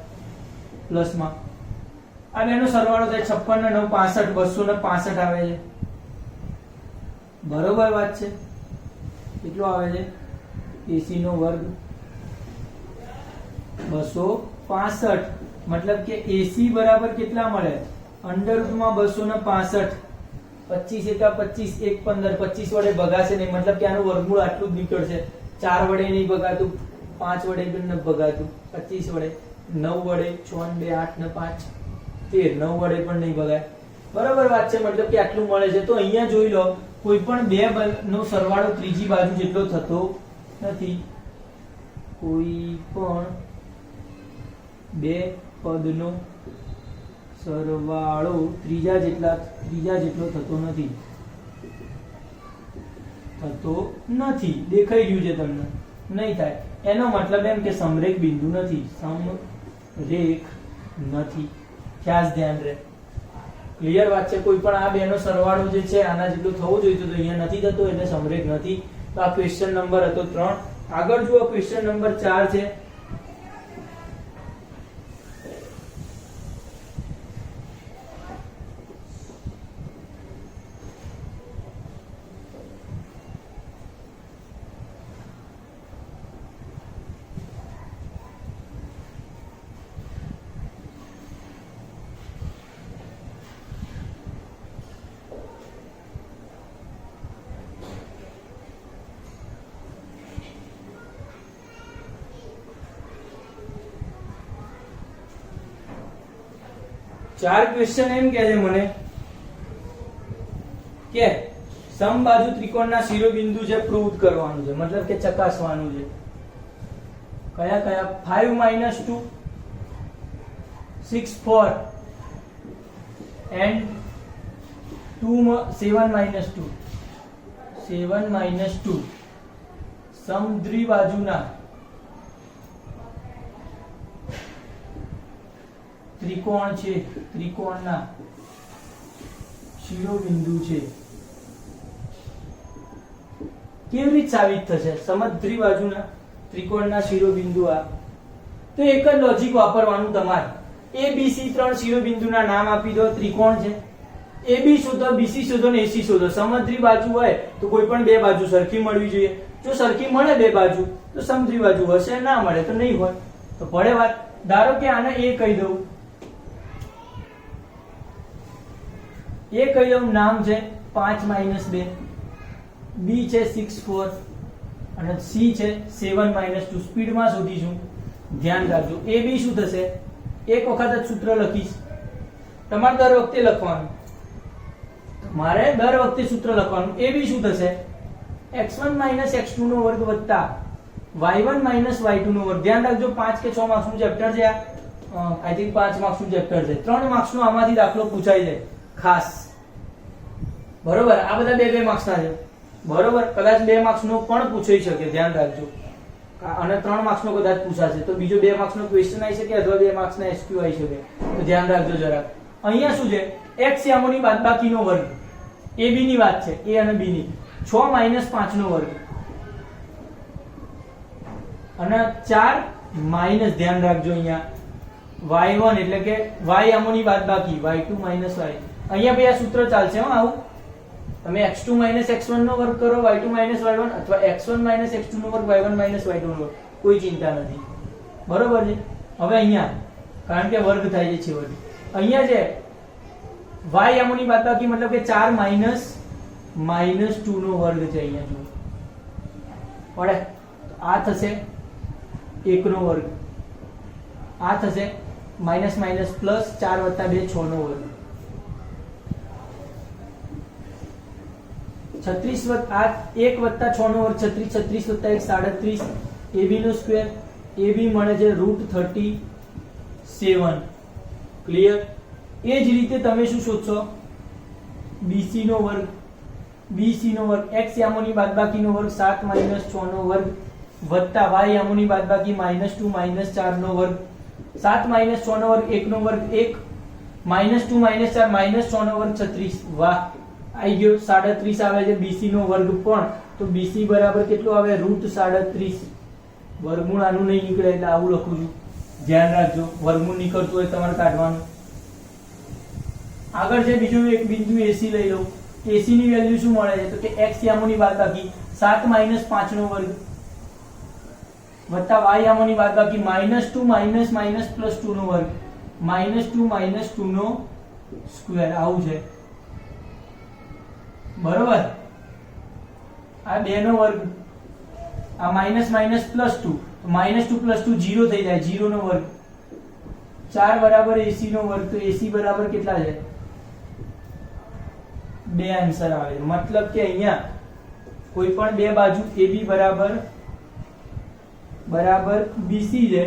પ્લસમાં આ બેનો સરવાળો થાય 56 ને 9 65, 265 આવે છે. બરોબર વાત છે. કેટલો આવે છે? AC નો વર્ગ 265. મતલબ કે AC બરાબર કેટલા મળે? √265 25 એકા 25, 1 15, 25 વડે ભગાશે નહીં, મતલબ કે આનું વર્ગમૂળ આટલું જ નીકળશે. 4 વડે નહીં ભગાતું, 5 વડે પણ નથી ભગાતું, 25 વડે, 9 વડે, 6 2 8 ને 5 13, 9 વડે પણ નહીં ભગાય. બરાબર વાત છે, મતલબ કે આટલું મળે છે. તો અહીંયા જોઈ લો, કોઈ પણ બે નો સરવાળો ત્રીજી બાજુ જેટલો થતો નથી. કોઈ પણ બે પદનો સરવાળો ત્રીજા જેટલો થતો નથી. દેખાઈ રહ્યું છે તમને? નહીં થાય. એનો મતલબ એમ કે સમરેખ બિંદુ નથી. સમરેખ નથી. ખાસ ધ્યાન રહે. ક્લિયર વાત છે. કોઈ પણ આ બે નો સરવાળો જે છે આના જેટલો થવો જોઈએ તો અહીંયા નથી થતો, એટલે સમરેખ નથી. તો આ ક્વેશ્ચન નંબર હતો 3. આગળ જુઓ, ક્વેશ્ચન નંબર 4 છે. ચાર ક્વેશ્ચન એમ કહે છે મને કે સમબાજુ ત્રિકોણના શિરોબિંદુ છે પ્રૂવ કરવાનું છે, મતલબ કે ચકાસવાનું છે. કયા કયા? 5 - 2, 6 4 and 7 - 2. 7 - 2 સમદ્વિબાજુના ત્રિકોણ છે, ત્રિકોણના શિરોબિંદુ છે. કેવી રીતે સાબિત થશે? સમદ્વિબાજુના ત્રિકોણના શિરોબિંદુ આ તો એક જ લોજિક વાપરવાનું તમારે. ABC 3 શિરોબિંદુના નામ આપી દો. ત્રિકોણ છે, AB શોધો, BC શોધો ને AC શોધો. સમદ્વિબાજુ હોય તો કોઈ પણ બે બાજુ સરખી મળવી જોઈએ. જો સરખી મળે બે બાજુ તો સમદ્વિબાજુ હશે, ના મળે તો નહીં હોય. તો પડે વાત. ધારો કે આને A કહી દઉં, A કહી દઉં, નામ છે 5 - 2, B છે 6 4 અને C છે 7 - 2. સ્પીડમાં શોધીશું. ધ્યાન રાખજો. AB શું થશે? એક વખત જ સૂત્ર લખીશ. તમારે દર વખતે લખવાનું. મારે દર વખતે સૂત્ર લખવાનું. AB શું થશે? x1 - x2 નો વર્ગ વત્તા y1 - y2 નો વર્ગ. ધ્યાન રાખજો, 5 કે 6 માર્ક્સ નું ચેપ્ટર છે આ. આઈ થિંક 5 માર્ક્સ નું ચેપ્ટર છે. 3 માર્ક્સ નો આમાંથી દાખલો પૂછાઈ જાય ખાસ. બરોબર? આ બધા 2 માર્ક્સ ના છે. બરોબર? કદાચ 2 માર્ક્સ નો પણ પૂછાઈ શકે. ધ્યાન રાખજો. અને 3 માર્ક્સ નો કદાચ પૂછાશે તો બીજો 2 માર્ક્સ નો ક્વેશ્ચન આવી શકે અથવા 2 માર્ક્સ ના એસક્યુ આવી શકે. તો ધ્યાન રાખજો જરા. અહીંયા શું છે? x યામોની બાદબાકીનો વર્ગ. AB ની વાત છે, A અને B ની. 6 - 5 નો વર્ગ અને 4 માઈનસ. ધ્યાન રાખજો અહીંયા y1 એટલે કે y યામોની બાદબાકી, y2 - y. અહીંયા ભાઈ આ સૂત્ર ચાલશે હો. આવું તમે x2 - x1 નો વર્ગ કરો, y2 - y1, અથવા x1 - x2 નો વર્ગ, y1 - y2 નો વર્ગ. કોઈ ચિંતા નથી. બરોબર છે? હવે અહીંયા કારણ કે વર્ગ થાય છે છેવટે, અહીંયા છે y યામોની બાદબાકી, મતલબ કે 4 - 2 નો વર્ગ છે. અહીંયા જુઓ પડે. આ થશે 1 નો વર્ગ, આ થશે માઈનસ માઈનસ પ્લસ 4 + 2 6 નો વર્ગ. 36 આ 1 + 6 નો વર્ગ 36, 36 + 1 37. AB નો સ્ક્વેર, AB મળે છે √37. ક્લિયર? એ જ રીતે તમે શું શોધશો? BC નો વર્ગ, BC નો વર્ગ x યામોની બાદબાકીનો વર્ગ 7 - 6 નો વર્ગ વત્તા y યામોની બાદબાકી -2 - 4 નો વર્ગ. 7 - 6 નો વર્ગ 1 નો વર્ગ 1, -2 - 4 -6 નો વર્ગ 36. વાહ, આવી ગયો. 37 આવે છે BC નો વર્ગ પણ. તો BC બરાબર કેટલું આવે? √37. વર્ગમૂળ આનું નહીં નીકળે એટલે આવું લખું છું. ધ્યાન રાખજો, વર્ગમૂળ નીકળતું હોય તમારે કાઢવાનું. આગળ છે બીજું એક બિંદુ AC લઈ લઉં. AC ની વેલ્યુ શું મળે છે? તો કે x યામોની બાદબાકી 7 - 5 નો વર્ગ વત્તા y યામોની બાદબાકી -2 - +2 નો વર્ગ, -2 - 2 નો સ્ક્વેર. આવું છે. 7 - 5 = 2 + 2 = 8 + 2 = 16. 7 - 5 = 2 + 2 = 16. 7 - 5 = 2 + 2 = 16. બરોબર, આ 2 નો વર્ગ, આ માઇનસ માઇનસ પ્લસ 2, તો -2 + 2 0 થઈ જાય, 0 નો વર્ગ. 4 બરાબર AC નો વર્ગ, તો AC બરાબર કેટલા છે? 2 આન્સર આવે. મતલબ કે અહીંયા કોઈ પણ બે બાજુ AB બરાબર BC છે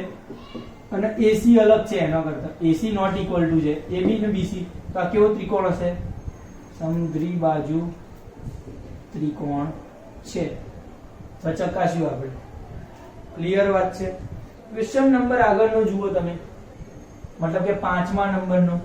અને AC અલગ છે એના કરતા, AC નોટ ઇક્વલ ટુ છે AB ને BC, તો આ કેવો ત્રિકોણ હશે? સમદ્વિબાજુ ત્રિકોણ છે. તો ચકાસ્યું આપણે. ક્લિયર વાત છે. ક્વેશ્ચન નંબર આગળનો જુઓ તમે, મતલબ કે 5મા નંબરનો.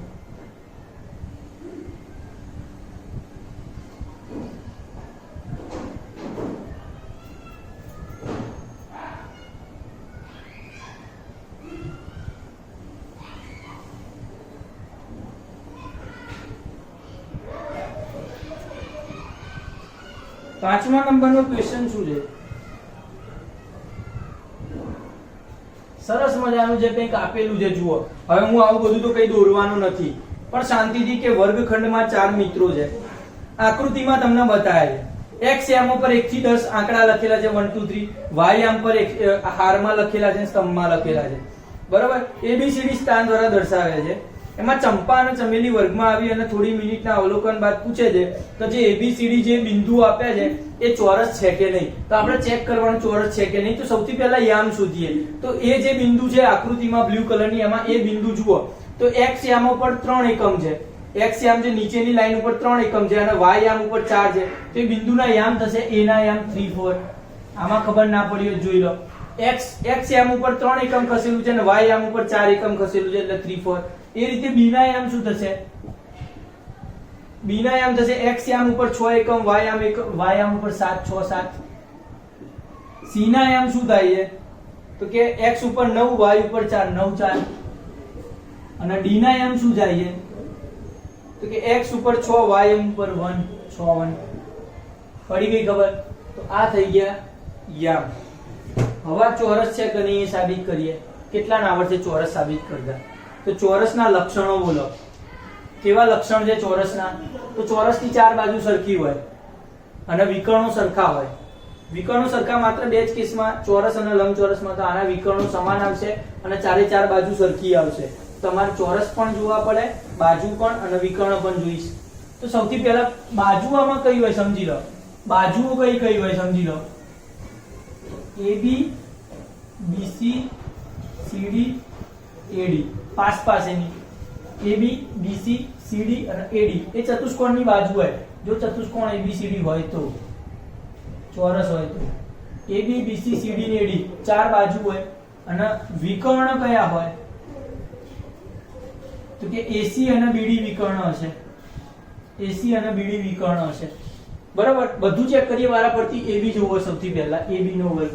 પાંચમા નંબરનો ક્વેશ્ચન શું છે? સરસ મજાનું જે કંઈક આપેલું છે જુઓ. હવે હું આવું બધું તો કઈ દોરવાનું નથી, પણ શાંતિથી કે વર્ગખંડમાં 4 મિત્રો છે. આકૃતિમાં તમને બતાવ્યા છે x યામ પર 1 થી 10 આંકડા લખેલા છે 1 2 3, y યામ પર હારમાં લખેલા છે, સ્તંભમાં લખેલા છે. બરાબર, ABCD સ્થાન દ્વારા દર્શાવે છે. એમાં ચંપા અને ચમેલી વર્ગમાં આવી અને થોડી મિનિટના અવલોકન બાદ પૂછે છે કે જે ABCD જે બિંદુ આપ્યા છે એ ચોરસ છે કે નહીં. તો આપણે ચેક કરવાનું ચોરસ છે કે નહીં. તો સૌથી પહેલા યામ શોધીએ. તો એ જે બિંદુ છે આકૃતિમાં બ્લુ કલરની, એમાં એ બિંદુ જુઓ તો x યામ ઉપર 3 એકમ છે. x યામ જે નીચેની લાઈન ઉપર 3 એકમ છે અને y યામ ઉપર 4 છે. તો એ બિંદુના યામ થશે a ના યામ 3 4. આમાં ખબર ના પડી હોય જોઈ લો. x યામ ઉપર 3 એકમ ખસેલું છે અને y યામ ઉપર 4 એકમ ખસેલું છે એટલે 3 4. એ રીતે b ના યામ શું થશે? b ના યામ થશે x યામ ઉપર 6 એકમ, y યામ ઉપર 7 6 7. c ના યામ શું થાય છે? તો કે x ઉપર 9, y ઉપર 4 9 4. અને d ના યામ શું જાય છે? તો કે x ઉપર 6, y ઉપર 1 6 1. પડી ગઈ ખબર? તો આ થઈ ગયા યામ. હવે ચોરસ છે કે નહીં એ સાબિત કરીએ. કેટલા ના આવડશે ચોરસ સાબિત કરતા? તો ચોરસના લક્ષણો બોલો. કેવા લક્ષણ છે ચોરસના? તો ચોરસની 4 બાજુ સરખી હોય અને વિકર્ણો સરખા હોય. વિકર્ણો સરખા માત્ર બે જ કેસમાં, ચોરસ અને લંબચોરસમાં. તો આના વિકર્ણો સમાન આવશે અને 4 બાજુ સરખી આવશે. તમારે ચોરસ પણ જોવા પડે, બાજુ પણ અને વિકર્ણ પણ જોઈશ. તો સૌથી પહેલા બાજુ આમાં કઈ હોય સમજી લો. બાજુઓ કઈ કઈ હોય સમજી લો. AB BC CD AD, pass પાસેની AB BC CD અને AD એ ચતુષ્કોણની બાજુ હોય. જો ચતુષ્કોણ ABCD હોય તો, ચોરસ હોય તો AB BC CD ને AD 4 બાજુ હોય. અને વિકર્ણ કયા હોય? તો કે AC અને BD વિકર્ણ હશે. AC અને BD વિકર્ણ હશે. બરાબર, બધું ચેક કરીએ વારા પરથી. AB જોવો સૌથી પહેલા. AB નો વર્ગ,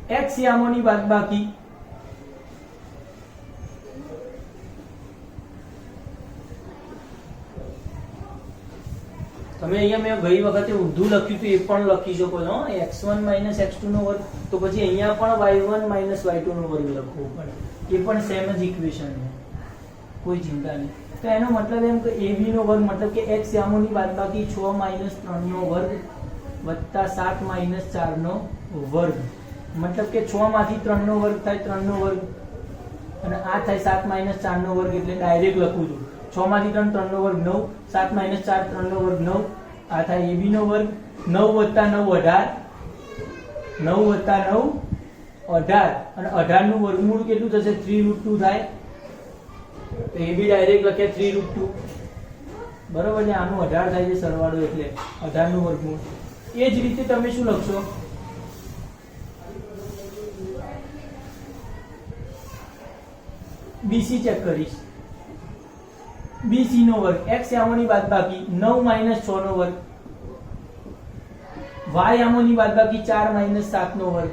x યામોની બાદબાકી, તમે અહીંયા મેં ગઈ વખતે ઊંધું લખ્યું તો એ પણ લખી શકો છો. x1 - x2 નો વર્ગ, તો પછી અહીંયા પણ y1 - y2 નો વર્ગ લખવો પડે. એ પણ સેમ જ ઇક્વેશન છે, કોઈ ચિંતા નહીં. તો એનો મતલબ એમ કે AB નો વર્ગ મતલબ કે x યામોની બાદબાકી 6 - 3 નો વર્ગ વત્તા 7 - 4 નો વર્ગ. મતલબ કે 6 માંથી 3 નો વર્ગ થાય 3 નો વર્ગ અને આ થાય 7 - 4 નો વર્ગ. એટલે ડાયરેક્ટ લખું છું 6 માંથી 3 3 નો વર્ગ 9, 7 - 4 3 નો વર્ગ 9. આ થાય AB નો વર્ગ. 9 + 9 18, 9 + 9 18 અને 18 નું વર્ગમૂળ કેટલું થશે? 3√2 થાય. તો AB ડાયરેક્ટ લખે 3√2. બરોબર છે. આનું 18 થાય છે સરવાળો, એટલે 18 નું વર્ગમૂળ. એ જ રીતે તમે શું લખશો? BC ચેક કરીશ. BC નો વર્ગ x યામોની બાદબાકી 9 - 6 નો વર્ગ, y યામોની બાદબાકી 4 - 7 નો વર્ગ.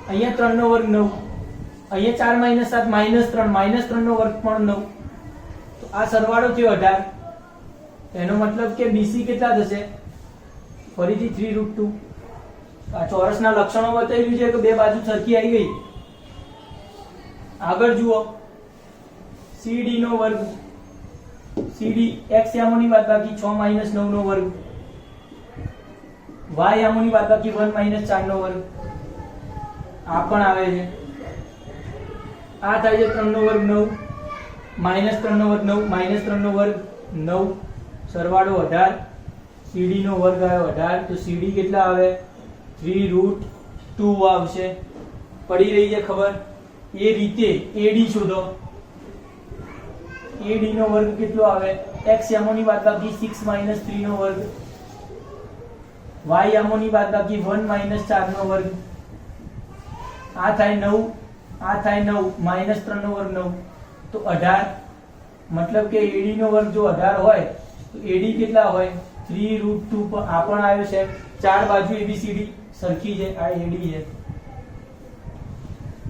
અહીંયા 3 નો વર્ગ 9, અહીંયા 4 - 7 -3, -3 નો વર્ગ પણ 9. તો આ સરવાળો થયો 18. એનો મતલબ કે BC કેટલા થશે? ફરીથી 3√2. આ ચોરસના લક્ષણો બતાવ્યું છે કે બે બાજુ સરખી આવી ગઈ. આગળ જુઓ. CD નો વર્ગ, સીડી x યામોની બાદબાકી 6 માઈનસ 9 નો વર્ગ, y યામોની બાદબાકી 1 માઈનસ 4 નો વર્ગ, આ પણ આવે છે. આ થાય છે 3 નો વર્ગ 9 માઈનસ 3 નો વર્ગ 9 માઈનસ 3 નો વર્ગ 9 સરવાળો 18, સીડી નો વર્ગ આવ્યો 18, તો સીડી કેટલા આવે 3√2 આવશે. પડી રહી છે ખબર? એ રીતે એડી શોધો. એડી નો વર્ગ કેટલો આવે? x યામોની બાદબાકી 6 માઈનસ 3 નો વર્ગ, y યામોની બાદબાકી 1 માઈનસ 4 નો વર્ગ, આ થાય 9, આ થાય 9 માઈનસ 3 નો વર્ગ 9, તો 18. મતલબ કે એડી નો વર્ગ જો 18 હોય તો એડી કેટલા હોય 3√2. પણ આ પણ આવ્યો છે. ચાર બાજુ એબીસીડી સરખી છે, આ એડી છે.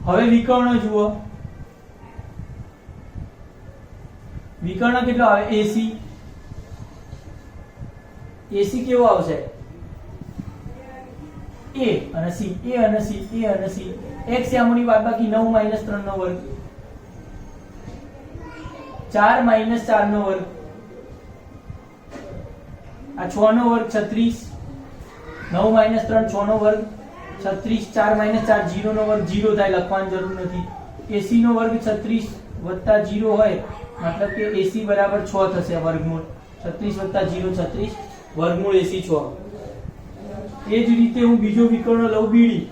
હવે વિકર્ણ જુઓ. વિકર્ણ કેટલો આવે? એસી. એસી કેવો આવશે? એ અને સી, એ અને સી, એ અને સી. x યામોની બાદબાકી 9 માઈનસ 3 નો વર્ગ, 4 માઈનસ 4 નો વર્ગ, આ 6 નો વર્ગ 36, 9 માઈનસ 3 6 નો વર્ગ 36, 4 માઈનસ 4 0 નો વર્ગ 0 થાય, લખવાની જરૂર નથી. એસી નો વર્ગ 36 વત્તા 0 હોય મતલબ કે એસી બરાબર 6 થશે. વર્ગમૂળ 36 વત્તા 0 36, વર્ગમૂળ એસી 6. એ જ રીતે હું બીજો વિકર્ણ લઉં બીડી,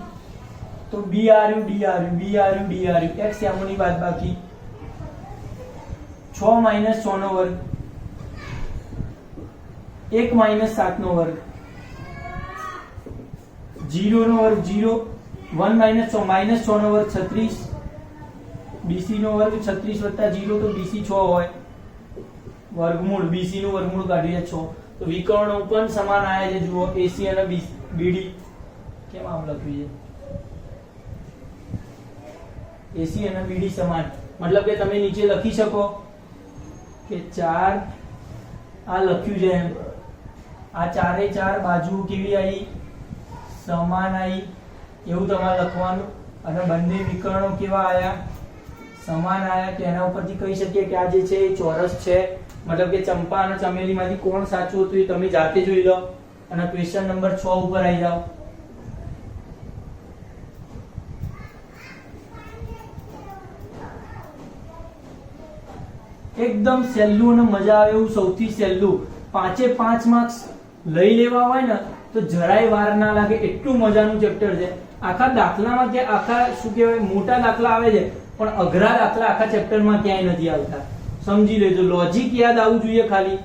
તો બી આર્યુ ડી આર્યુ, બી આર્યુ ડી આર્યુ, x યામોની બાદબાકી 6 માઈનસ 6 નો વર્ગ, 1 માઈનસ 7 નો વર્ગ, 0 નો વર્ગ 0, 1 માઈનસ 6 માઈનસ 6 નો વર્ગ 36, બીસી નો વર્ગ 36 વત્તા 0 તો બીસી 6 હોય. વર્ગમૂળ બીસી નું વર્ગમૂળ કાઢીએ 6. તો વિકર્ણો પણ સમાન આયા છે. જુઓ એસી અને બીડી કેમ આમ લખ્યું છે? એસી અને બીડી સમાન, મતલબ કે તમે નીચે લખી શકો કે 4 આ લખ્યું છે એમ, આ ચારે ચાર બાજુ કેવી આવી? સમાન આવી. એવું તમારે લખવાનું. અને બંને વિકર્ણો કેવા આયા? સમાન આયા. તો એના ઉપરથી કહી શકીએ કે આ જે છે એ ચોરસ છે. મતલબ કે ચંપા અને ચમેલી માંથી કોણ સાચું હતું એ તમે જાતે જોઈ લો અને ક્વેશ્ચન નંબર 6 ઉપર આવી જાઓ. એકદમ સહેલું અને મજા આવે એવું સૌથી સહેલું. 5 માર્ક્સ લઈ લેવા હોય ને તો જરાય વાર ના લાગે, એટલું મજાનું ચેપ્ટર છે. આખા દાખલામાં કે આખા શું કહેવાય મોટા દાખલા આવે છે પણ અઘરા દાખલા આખા ચેપ્ટરમાં ક્યાંય નથી આવતા. સમજી લેજો. લોજિક યાદ આવવું જોઈએ ખાલી.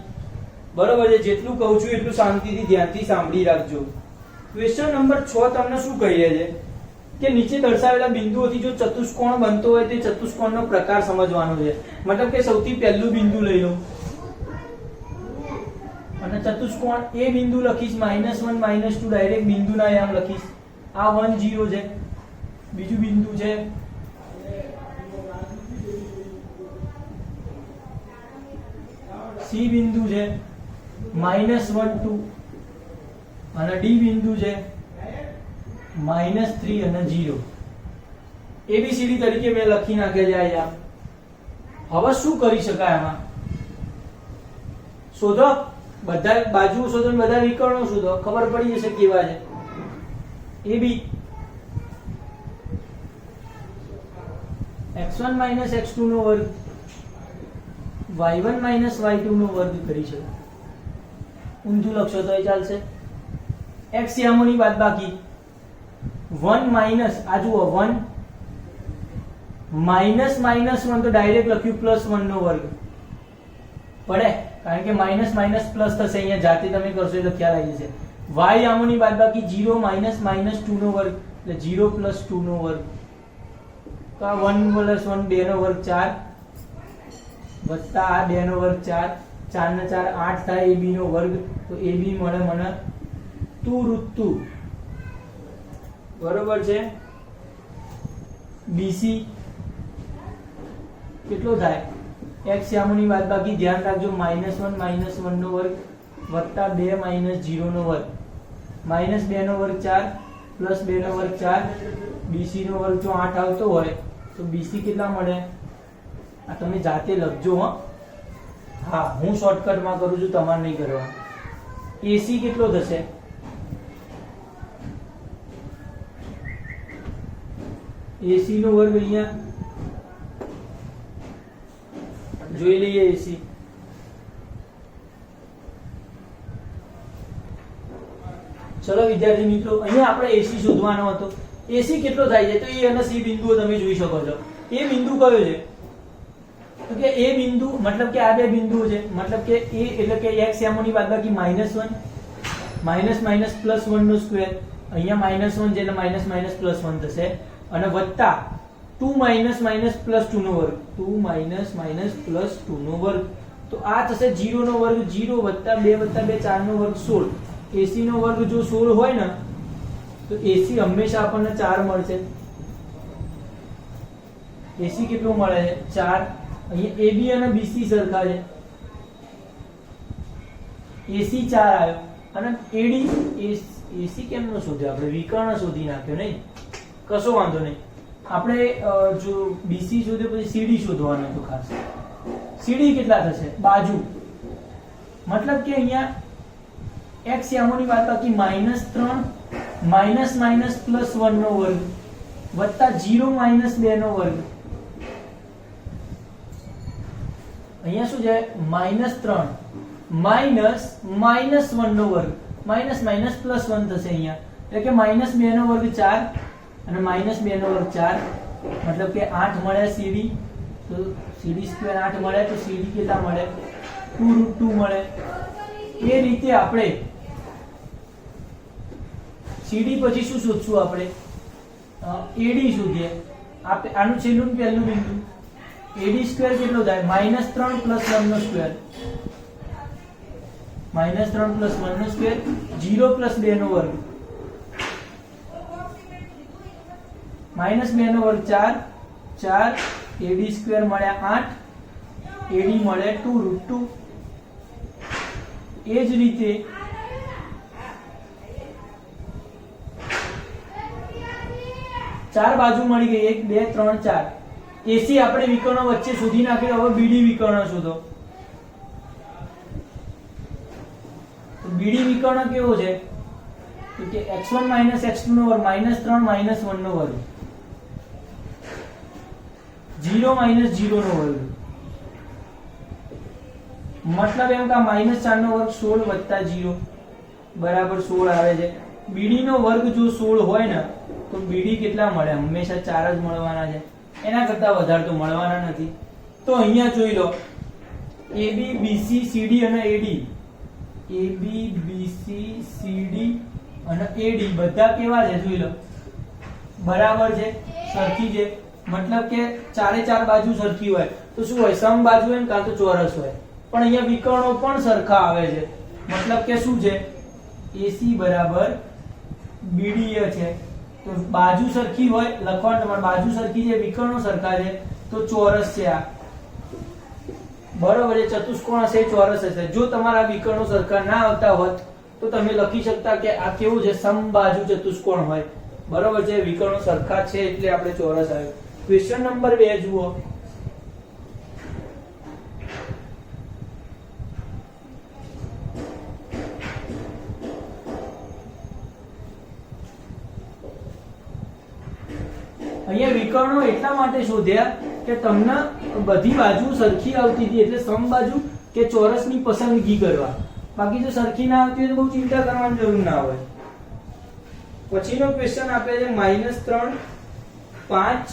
બરોબર છે? જેટલું કહું છું એટલું શાંતિથી ધ્યાનથી સાંભળી રાખજો. ક્વેશ્ચન નંબર 6 તમને શું કહી રહ્યા છે કે નીચે દર્શાવેલા બિંદુઓથી જો ચતુષ્કોણ બનતો હોય તે ચતુષ્કોણનો પ્રકાર સમજવાનો છે. મતલબ કે સૌથી પહેલું બિંદુ લઈ લો અને ચતુષ્કોણ એ બિંદુ લખીશ -1 -2 ડાયરેક્ટ બિંદુના નામ લખીશ. આ 1 0 છે. બીજું બિંદુ છે સી બિંદુ છે -1 2 અને ડી બિંદુ છે -3 અને 0. એબીસીડી તરીકે મેં લખી નાખે છે અહીંયા. હવે શું કરી શકાય આમાં? શોધો, બધા બાજુઓ શોધો, બધા વિકર્ણો શોધો, ખબર પડી જશે કેવા છે. એબી x1 - x2 નો વર્ગ, y1 - y2 નો વર્ગ કરી શકો. ઊંધું લખશો તો એ ચાલશે. x યામોની બાદબાકી 1 માઈનસ, આ જુઓ 1 માઈનસ -1 તો ડાયરેક્ટ લખ્યું +1 નો વર્ગ પડે, કારણ કે માઈનસ માઈનસ પ્લસ થશે. અહીંયા જાતે તમે કરશો એટલે ખ્યાલ આવી જશે. y યામોની બાદબાકી 0 માઈનસ -2 નો વર્ગ એટલે 0 + 2 નો વર્ગ. તો આ 1 + 1 2 નો વર્ગ 4 વત્તા આ 2 નો વર્ગ 4, 4 ને 4 8 થાય. ab નો વર્ગ, તો ab મળે મને 2√2. બરોબર છે? bc કેટલો થાય? x યામોની બાદબાકી ધ્યાન રાખજો -1 -1 નો વર્ગ વત્તા 2 - 0 નો વર્ગ, -2 નો વર્ગ 4 + 2 નો વર્ગ 4. bc નો વર્ગ જો 8 આવતો હોય તો bc કેટલા મળે? આ તમે જાતે લખજો હો. હા, હું શોર્ટકટમાં કરું છું, તમારે નહીં કરવા. એસી કેટલો થશે? એસી નો વર્ગ અહીંયા જોઈ લઈએ. એસી ચલો વિદ્યાર્થી મિત્રો, અહીંયા આપણે એસી શોધવાનો હતો. એસી કેટલો થાય છે? તો એ અને સી બિંદુઓ તમે જોઈ શકો છો. એ બિંદુ કયો છે? તો કે એ બિંદુ મતલબ કે આ બે બિંદુઓ છે, મતલબ કે એ એટલે કે x યામોની બાદબાકી -1 માઇનસ માઇનસ પ્લસ 1 નો સ્ક્વેર, અહીંયા -1 છે એટલે માઇનસ માઇનસ પ્લસ 1 થશે, અને વત્તા 2 માઇનસ માઇનસ પ્લસ 2 નો વર્ગ, 2 માઇનસ માઇનસ પ્લસ 2 નો વર્ગ. તો આ થશે 0 નો વર્ગ, 0 વત્તા 2 વત્તા 2 4 નો વર્ગ 16. એસી નો વર્ગ જો 16 હોય ને તો એસી હંમેશા આપણને 4 મળશે. એસી કેટલું મળે છે? 4. અહીંયા એબી અને બીસી સરખા છે, એસી 4 આવ્યો. અને એડી એસી કેમ નો શોધ્યો આપણે? વિકર્ણ શોધી નાખ્યો. નહીં, કશો વાંધો નહીં. આપણે જો બીસી શોધ્યો પછી સીડી શોધવાનો હતો ખાસ. સીડી કેટલા થશે? બાજુ મતલબ કે અહીંયા x યામોની બાદબાકી -3 માઇનસ માઇનસ પ્લસ 1 નો વર્ગ વત્તા 0 માઇનસ 2 નો વર્ગ. અહીંયા શું છે? -3 માઇનસ માઇનસ 1 નો વર્ગ, માઇનસ માઇનસ પ્લસ 1 થશે અહીંયા, એટલે કે -2 નો વર્ગ 4 અને -2 નો વર્ગ 4, મતલબ કે 8 મળે સીડી. તો સીડી સ્ક્વેર 8 મળે, તો સીડી કેટલા મળે? 2√2 મળે. એ રીતે આપણે સીડી પછી શું શોધશું? આપણે એડી શોધીએ. આનું છેલ્લું ને પહેલું બિંદુ. એડી સ્ક્વેર કેટલો થાય? -3 પ્લસ 1 નો સ્ક્વેર, -3 પ્લસ 1 નો સ્ક્વેર, 0 પ્લસ 2 નો વર્ગ, -2 નો વર્ગ 4, 4 એડી સ્ક્વેર મળ્યા 8, એડી મળે 2√2. એ જ રીતે ચાર બાજુ મળી ગઈ, 1 2 3 4. એસી આપણે વિકર્ણો વચ્ચે શોધી નાખ્યો. હવે બીડી વિકર્ણ શોધો. તો બીડી વિકર્ણ કેવો છે? તો કે x1 x2 નો વર્ગ, -3 -1 નો વર્ગ, 0 0 નો વર્ગ, મતલબ એમ કે -4 નો વર્ગ 16 વત્તા 0 બરાબર 16 આવે છે. બીડી નો વર્ગ જો 16 હોય ને તો બીડી કેટલા મળે? હંમેશા 4 જ મળવાના છે, એના કરતા વધારે તો મળવાના નથી. તો અહીંયા જોઈ લો, AB BC CD અને AD, AB BC CD અને AD બધા કેવા છે? જોઈ લો, બરાબર છે, સરખી છે. મતલબ કે ચારે ચાર બાજુ સરખી હોય તો શું હોય? સમ બાજુ હોય ને કાં તો ચોરસ હોય. પણ અહીંયા વિકર્ણો પણ સરખા આવે છે, મતલબ કે શું છે? AC બરાબર BD છે. તો બાજુ સરખી હોય, લખવાનું તમારે બાજુ સરખી છે, વિકર્ણો સરખા છે, તો ચોરસ છે આ. બરોબર છે, ચતુષ્કોણ હશે ચોરસ હશે. જો તમારા વિકર્ણો સરખા ના આવતા હોત તો તમે લખી શકતા કે આ કેવું છે? સમબાજુ ચતુષ્કોણ હોય. બરોબર છે, વિકર્ણો સરખા છે એટલે આપણે ચોરસ આવ્યો. ક્વેશ્ચન નંબર 2 જુઓ. અહીંયા વિકર્ણો એટલા માટે શોધ્યા કે તમને બધી બાજુ સરખી આવતી હતી, એટલે સમબાજુ કે ચોરસની પસંદગી કરવા. બાકી જો સરખી ના આવતી હોય તો બહુ ચિંતા કરવાની જરૂર ના હોય. પછીનો ક્વેશ્ચન આપે છે -3 5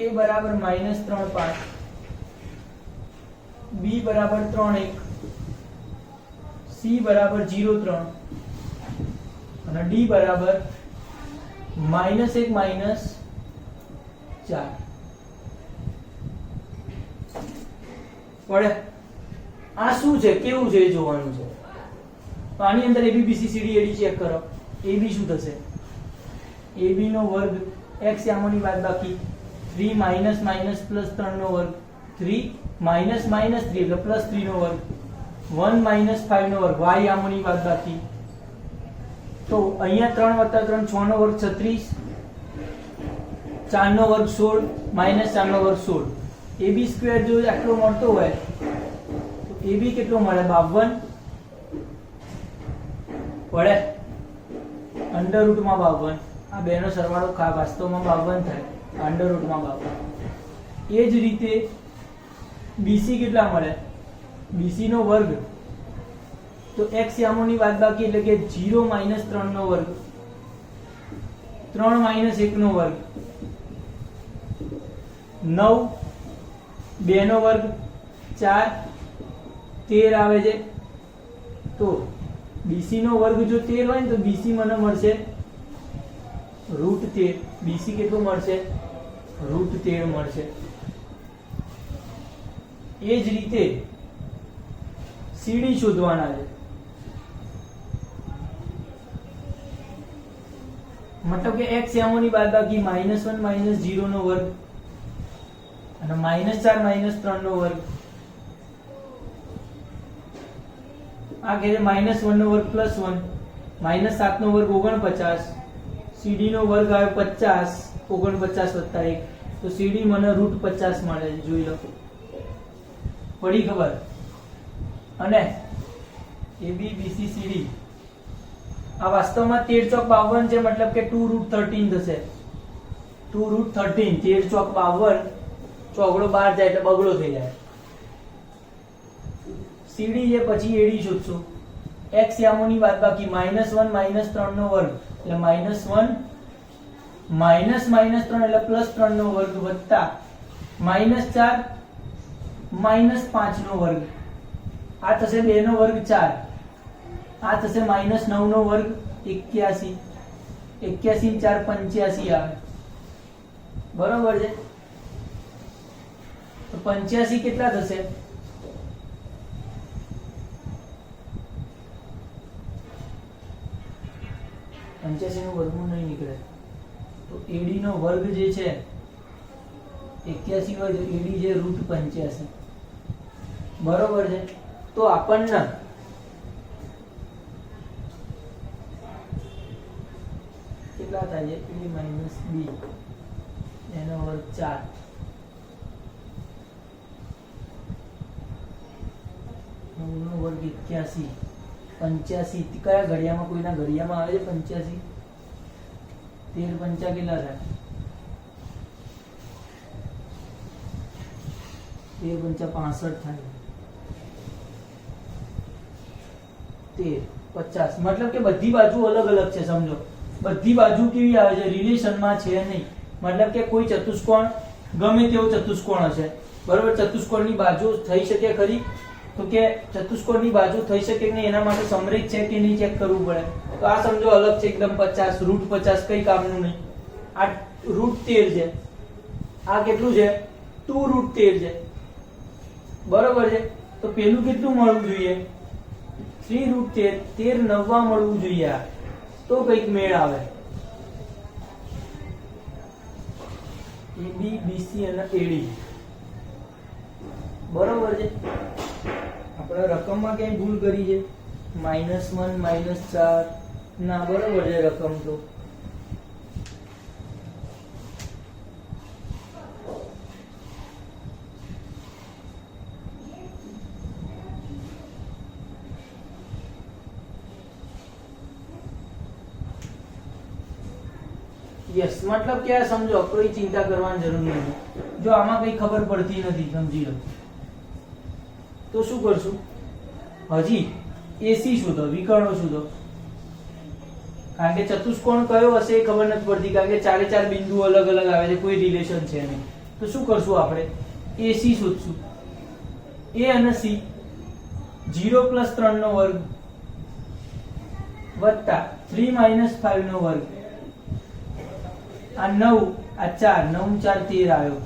a બરાબર -3 5, b બરાબર 3 1, c બરાબર 0 3 અને d બરાબર -1 -4. પડે આ શું છે? કેવું છે એ જોવાનું છે. તો આની અંદર AB BC CD AD check કરો. AB શું થશે? AB નો વર્ગ x યામોની બાદબાકી 3 માઇનસ માઇનસ પ્લસ 3 નો વર્ગ, 3 માઇનસ માઇનસ 3 એટલે પ્લસ 3 નો વર્ગ, 1 માઇનસ 5 નો વર્ગ y યામોની બાદબાકી. તો અહીંયા 3 વત્તા 3 6 નો વર્ગ 36, 4 નો વર્ગ 16 માઇનસ 4 નો વર્ગ 16 ab સ્ક્વેર જો આટલો મળતો હોય તો ab કેટલો મળે 52 પડે અંડર રૂટમાં 52 આ બેનો સરવાળો વાસ્તવમાં 52 થાય અંડર રૂટમાં 52 એ જ રીતે bc કેટલા મળે bc નો વર્ગ તો x યામોની બાદબાકી એટલે કે 0 - 3 નો વર્ગ 3 - 1 નો વર્ગ 9 2 નો વર્ગ 4 13 આવે છે તો BC નો વર્ગ જો 13 હોય ને તો BC મને મળશે √13 BC કેટલું મળશે √13 મળશે એ જ રીતે CD શોધવાના છે मतलब કે x યામોની બાદબાકી -1 - 0 નો વર્ગ અને -4 - 3 નો વર્ગ આ કે -1 નો વર્ગ +1 -7 નો વર્ગ 49 CD નો વર્ગ આવે 50 49 + 1 તો CD મને √50 મળે જોઈ લો પડી ખબર અને AB BC CD આ વાસ્તવમાં 13 ચોક 52 છે મતલબ કે 2√13 થશે 2√13 13 ચોક 52 ચોગડો 12 જાય એટલે બગડો થઈ જાય CD છે પછી AD શોધશું x યામોની બાદબાકી -1 - 3 નો વર્ગ એટલે -1 -3 એટલે +3 નો વર્ગ વત્તા -4 -5 નો વર્ગ આ થશે 2 નો વર્ગ 4 આ થશે -9 નો વર્ગ 81 81 4 85 આવે બરોબર છે તો 85 કેટલા થશે 85 નું વર્ગમૂળ નહીં નીકળે તો AD નો વર્ગ જે છે 81 હોય તો AD છે √85 બરોબર છે તો આપણને કેટલા થાય છે a - b એનો વર્ગ 4 9 નો વર્ગ 81 85 કયા ઘડિયામાં કોઈના ઘડિયામાં આવે છે 85 13 5 કેટલા થાય 13 5 65 થાય 13 50 મતલબ કે બધી બાજુ અલગ અલગ છે સમજો બધી બાજુ કેવી આવે છે રિલેશનમાં છે નહીં મતલબ કે કોઈ ચતુષ્કોણ ગમે તેવો ચતુષ્કોણ હશે બરોબર ચતુષ્કોણની બાજુ થઈ શકે ખરી તો કે ચતુષ્કોણની બાજુ થઈ શકે કે નહીં એના માટે સમરેખ છે કે નહીં ચેક કરવું પડે તો આ સમજો અલગ છે એકદમ 50 √50 કઈ કામનું નહીં આ √13 છે આ કેટલું છે 2√13 છે બરોબર છે તો પેલું કેટલું મળવું જોઈએ 3√13 13 નવવા મળવું જોઈએ આ તો કઈક મેળ આવે AB BC અને AD બરોબર છે આપણે રકમમાં ક્યાંય ભૂલ કરી છે -1 -4 ના બરોબર છે રકમ તો યસ મતલબ કે આ સમજો કોઈ ચિંતા કરવાની જરૂર નથી જો આમાં કઈ ખબર પડતી નથી સમજી લો તો શું કરશું હજી AC શોધો વિકર્ણો શોધો કારણ કે ચતુષ્કોણ કયો હશે એ ખબર નથી પડતી કારણ કે ચારે ચાર બિંદુ અલગ અલગ આવે છે કોઈ રિલેશન છે નહીં તો શું કરશું આપણે AC શોધશું A અને C 0 + 3 નો વર્ગ વત્તા 3 - 5 નો વર્ગ આ 9 આ 4 9 4 13 આવ્યો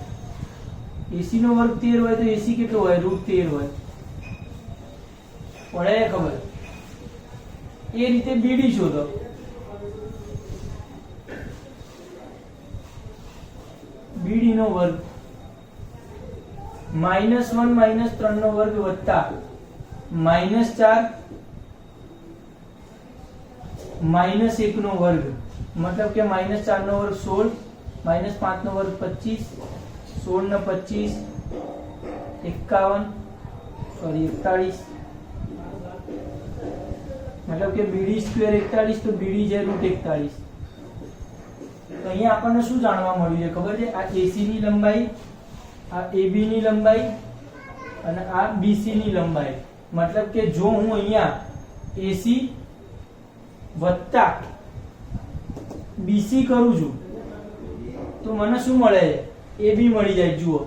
AC નો વર્ગ 13 હોય તો AC કેટલો હોય √13 હોય પડે ખબર એ રીતે BD શોધો BD નો વર્ગ -1 - 3 નો વર્ગ વત્તા -4 - 1 નો વર્ગ मतलब કે -4 નો વર્ગ 16 -5 નો વર્ગ 25, 16 ને 25 51, સોરી 41, मतलब કે BD સ્ક્વેર 41 તો BD છે √41. તો અહીંયા આપણને શું જાણવા મળ્યું છે ખબર છે? આ AC ની લંબાઈ, આ AB ની લંબાઈ અને આ BC ની લંબાઈ. મતલબ કે જો હું અહીંયા AC વત્તા BC કરું છું તો મને શું મળે છે? AB મળી જાય. જુઓ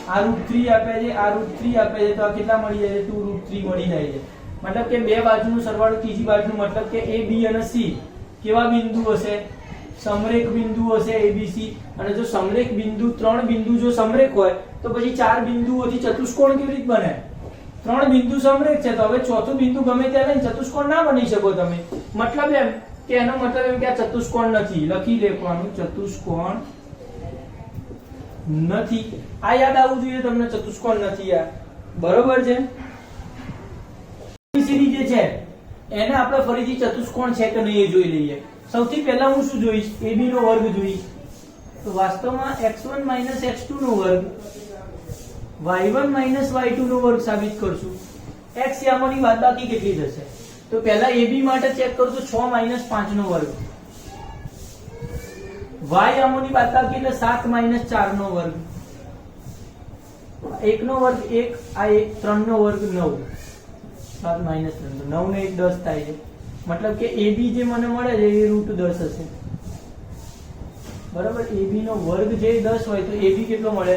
આ √3 આપે છે, આ √3 આપે છે, તો આ કેટલા મળી જાય છે? 2√3 મળી જાય છે. મતલબ કે બે બાજુનો સરવાળો ત્રીજી બાજુનો, મતલબ કે A B અને C કેવા બિંદુ હશે? સમરેખ બિંદુ હશે ABC. અને જો સમરેખ બિંદુ, ત્રણ બિંદુ જો સમરેખ હોય તો પછી ચાર બિંદુઓથી ચતુષ્કોણ કેવી રીતે બને? ત્રણ બિંદુ સમરેખ છે તો હવે ચોથું બિંદુ ગમે ત્યાં લઈને ચતુષ્કોણ ના બની શકો તમે. મતલબ એમ કે એનો મતલબ એમ કે આ ચતુષ્કોણ નથી. લખી લેવાનું ચતુષ્કોણ નથી. આ યાદ આવવું જોઈએ તમને, ચતુષ્કોણ નથી આ. બરોબર છે? ABCD જે છે એને આપણે ફરીથી ચતુષ્કોણ છે કે નહીં એ જોઈ લઈએ. સૌથી પહેલા હું શું જોઈશ? AB નો વર્ગ જોઈશ. તો વાસ્તવમાં x1 - x2 નો વર્ગ y1 - y2 નો વર્ગ સાબિત કરશું. x યામોની બાદબાકી કેટલી થશે? તો પહેલા AB માટે ચેક કરજો. 6 - 5 નો વર્ગ. y યામોની બાદબાકી એટલે 7 - 4 નો વર્ગ. 1 નો વર્ગ 1, આ 3 નો વર્ગ 9. 7 - 3 તો 9 ને 1 10 થાય છે. મતલબ કે AB જે મને મળે છે એ √10 હશે. બરાબર? AB નો વર્ગ જે 10 હોય તો AB કેટલો મળે?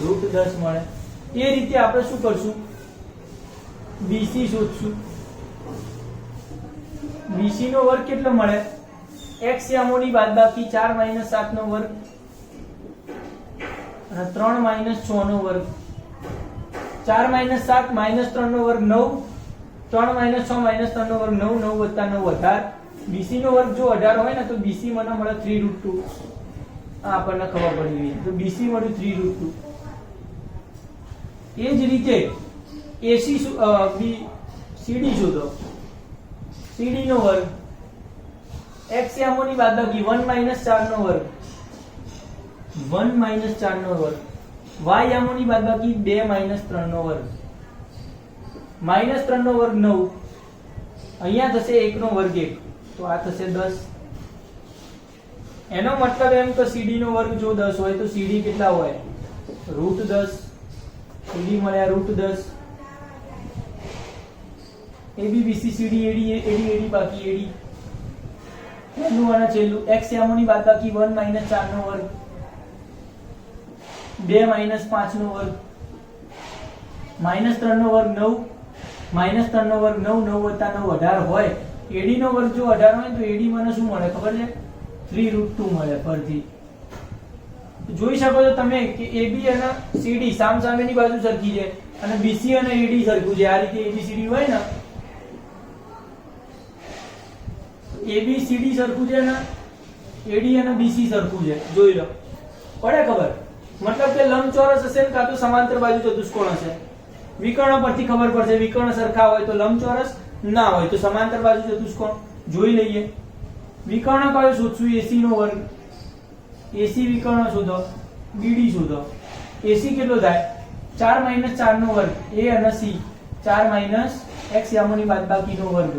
√10 મળે. એ રીતે આપણે શું કરશું? BC શોધશું. BC નો વર્ગ કેટલો મળે? x યામોની બાદબાકી 4 - 7 નો વર્ગ અને 3 - 6 નો વર્ગ. 4 - 7 - 3 નો વર્ગ 9, 3 - 6 - 3 નો વર્ગ 9, 9 + 9 18. BC નો વર્ગ જો 18 હોય ને તો BC મને મળે 3√2. આ આપણને ખબર પડી ગઈ. તો BC મળ્યું 3√2. એ જ રીતે AC CD શોધો. CD નો વર્ગ x યામોની બાદબાકી 1 - 4 નો વર્ગ, 1 - 4 નો વર્ગ. y યામોની બાદબાકી 2 - 3 નો વર્ગ. -3 નો વર્ગ 9. અહીંયા થશે 1 નો વર્ગ 1, તો આ થશે 10. એનો મતલબ એમ કે CD નો વર્ગ જો 10 હોય તો CD કેટલા હોય? √10. CD મળ્યા √10. AB BC CD AD AD બાકી AD. પહેલું અને છેલ્લું x યામોની બાદબાકી 1 - 4 નો વર્ગ, 2 - 5 નો વર્ગ, -3 નો વર્ગ 9, -3 નો વર્ગ 9, 9 + 9 18 હોય. AD નો વર્ગ જો 18 હોય તો AD મને શું મળે ખબર છે? 3√2 મળે પરથી. જોઈ શકો છો તમે કે AB અને CD સામસામેની બાજુ સરખી છે અને BC અને AD સરખું છે. આ રીતે ABCD હોય ને, ABCD સરખું છે ને AD અને BC સરખું છે. જોઈ લો, પડે ખબર? મતલબ કે લંબચોરસ હશે ને કાં તો સમાંતર બાજુ ચતુષ્કોણ હશે. વિકર્ણ પરથી ખબર પડશે. વિકર્ણ સરખા હોય તો લંબચોરસ, ના હોય તો સમાંતર બાજુ ચતુષ્કોણ. જોઈ લઈએ. વિકર્ણ કયો શોધશું? AC નો વર્ગ. AC વિકર્ણ શોધો. BD શોધો. AC કેટલો થાય? 4 - 4 નો વર્ગ. A અને C 4 - x યામોની બાદબાકી નો વર્ગ.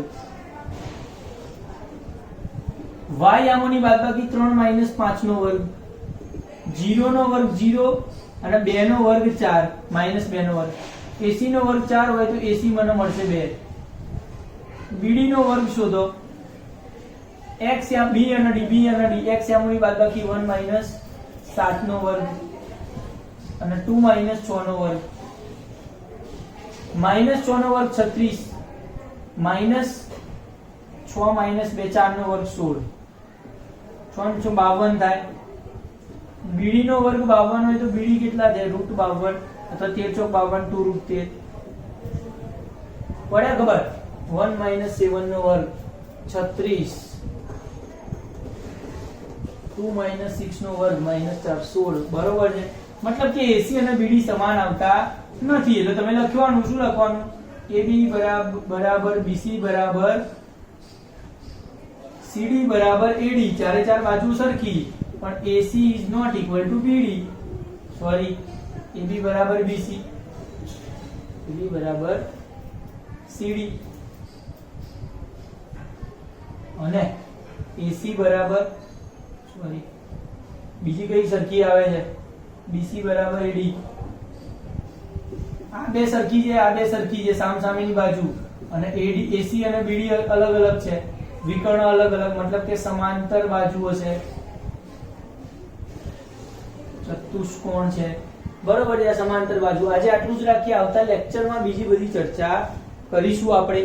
y યામોની બાદબાકી 3 - 5 નો વર્ગ. 0 નો વર્ગ 0 અને 2 નો વર્ગ 4 -2 નો વર્ગ. AC નો વર્ગ 4 હોય તો AC મને મળશે 2. BD નો વર્ગ શોધો. x યા B અને D, B અને D x યામોની બાદબાકી 1 - 7 નો વર્ગ અને 2 - 6 નો વર્ગ. -6 નો વર્ગ 36, -6 - 2 4 નો વર્ગ 16, 6 × 52 થાય. BD નો વર્ગ 52 હોય તો BD કેટલા થાય? √52 અથવા 13 × 52 2√13. પડે ખબર? 1 - 7 નો વર્ગ 36, 2 - 6 નો વર્ગ -4 16. બરોબર છે? મતલબ કે AC અને BD સમાન આવતા નથી. એટલે તમે લખવાનું શું લખવાનું? AB બરાબર BC બરાબર CD બરાબર AD. ચારે ચાર બાજુ સરખી. પણ AC is not equal to BD. Sorry, AB બરાબર BC, AB બરાબર CD અને AC બરાબર સોરી બીજી કઈ સરખી આવે છે BC બરાબર AD. આ બે સરખી છે, આ બે સરખી છે સામસામેની બાજુ, અને AD AC અને BD અલગ અલગ છે, વિકર્ણ અલગ અલગ, મતલબ કે સમાંતર બાજુઓ છે, ચતુષ્કોણ છે, બરોબર છે, આ સમાંતર બાજુ. આજે આટલું જ રાખીએ, આવતા લેક્ચરમાં બીજી બધી ચર્ચા કરીશું આપણે.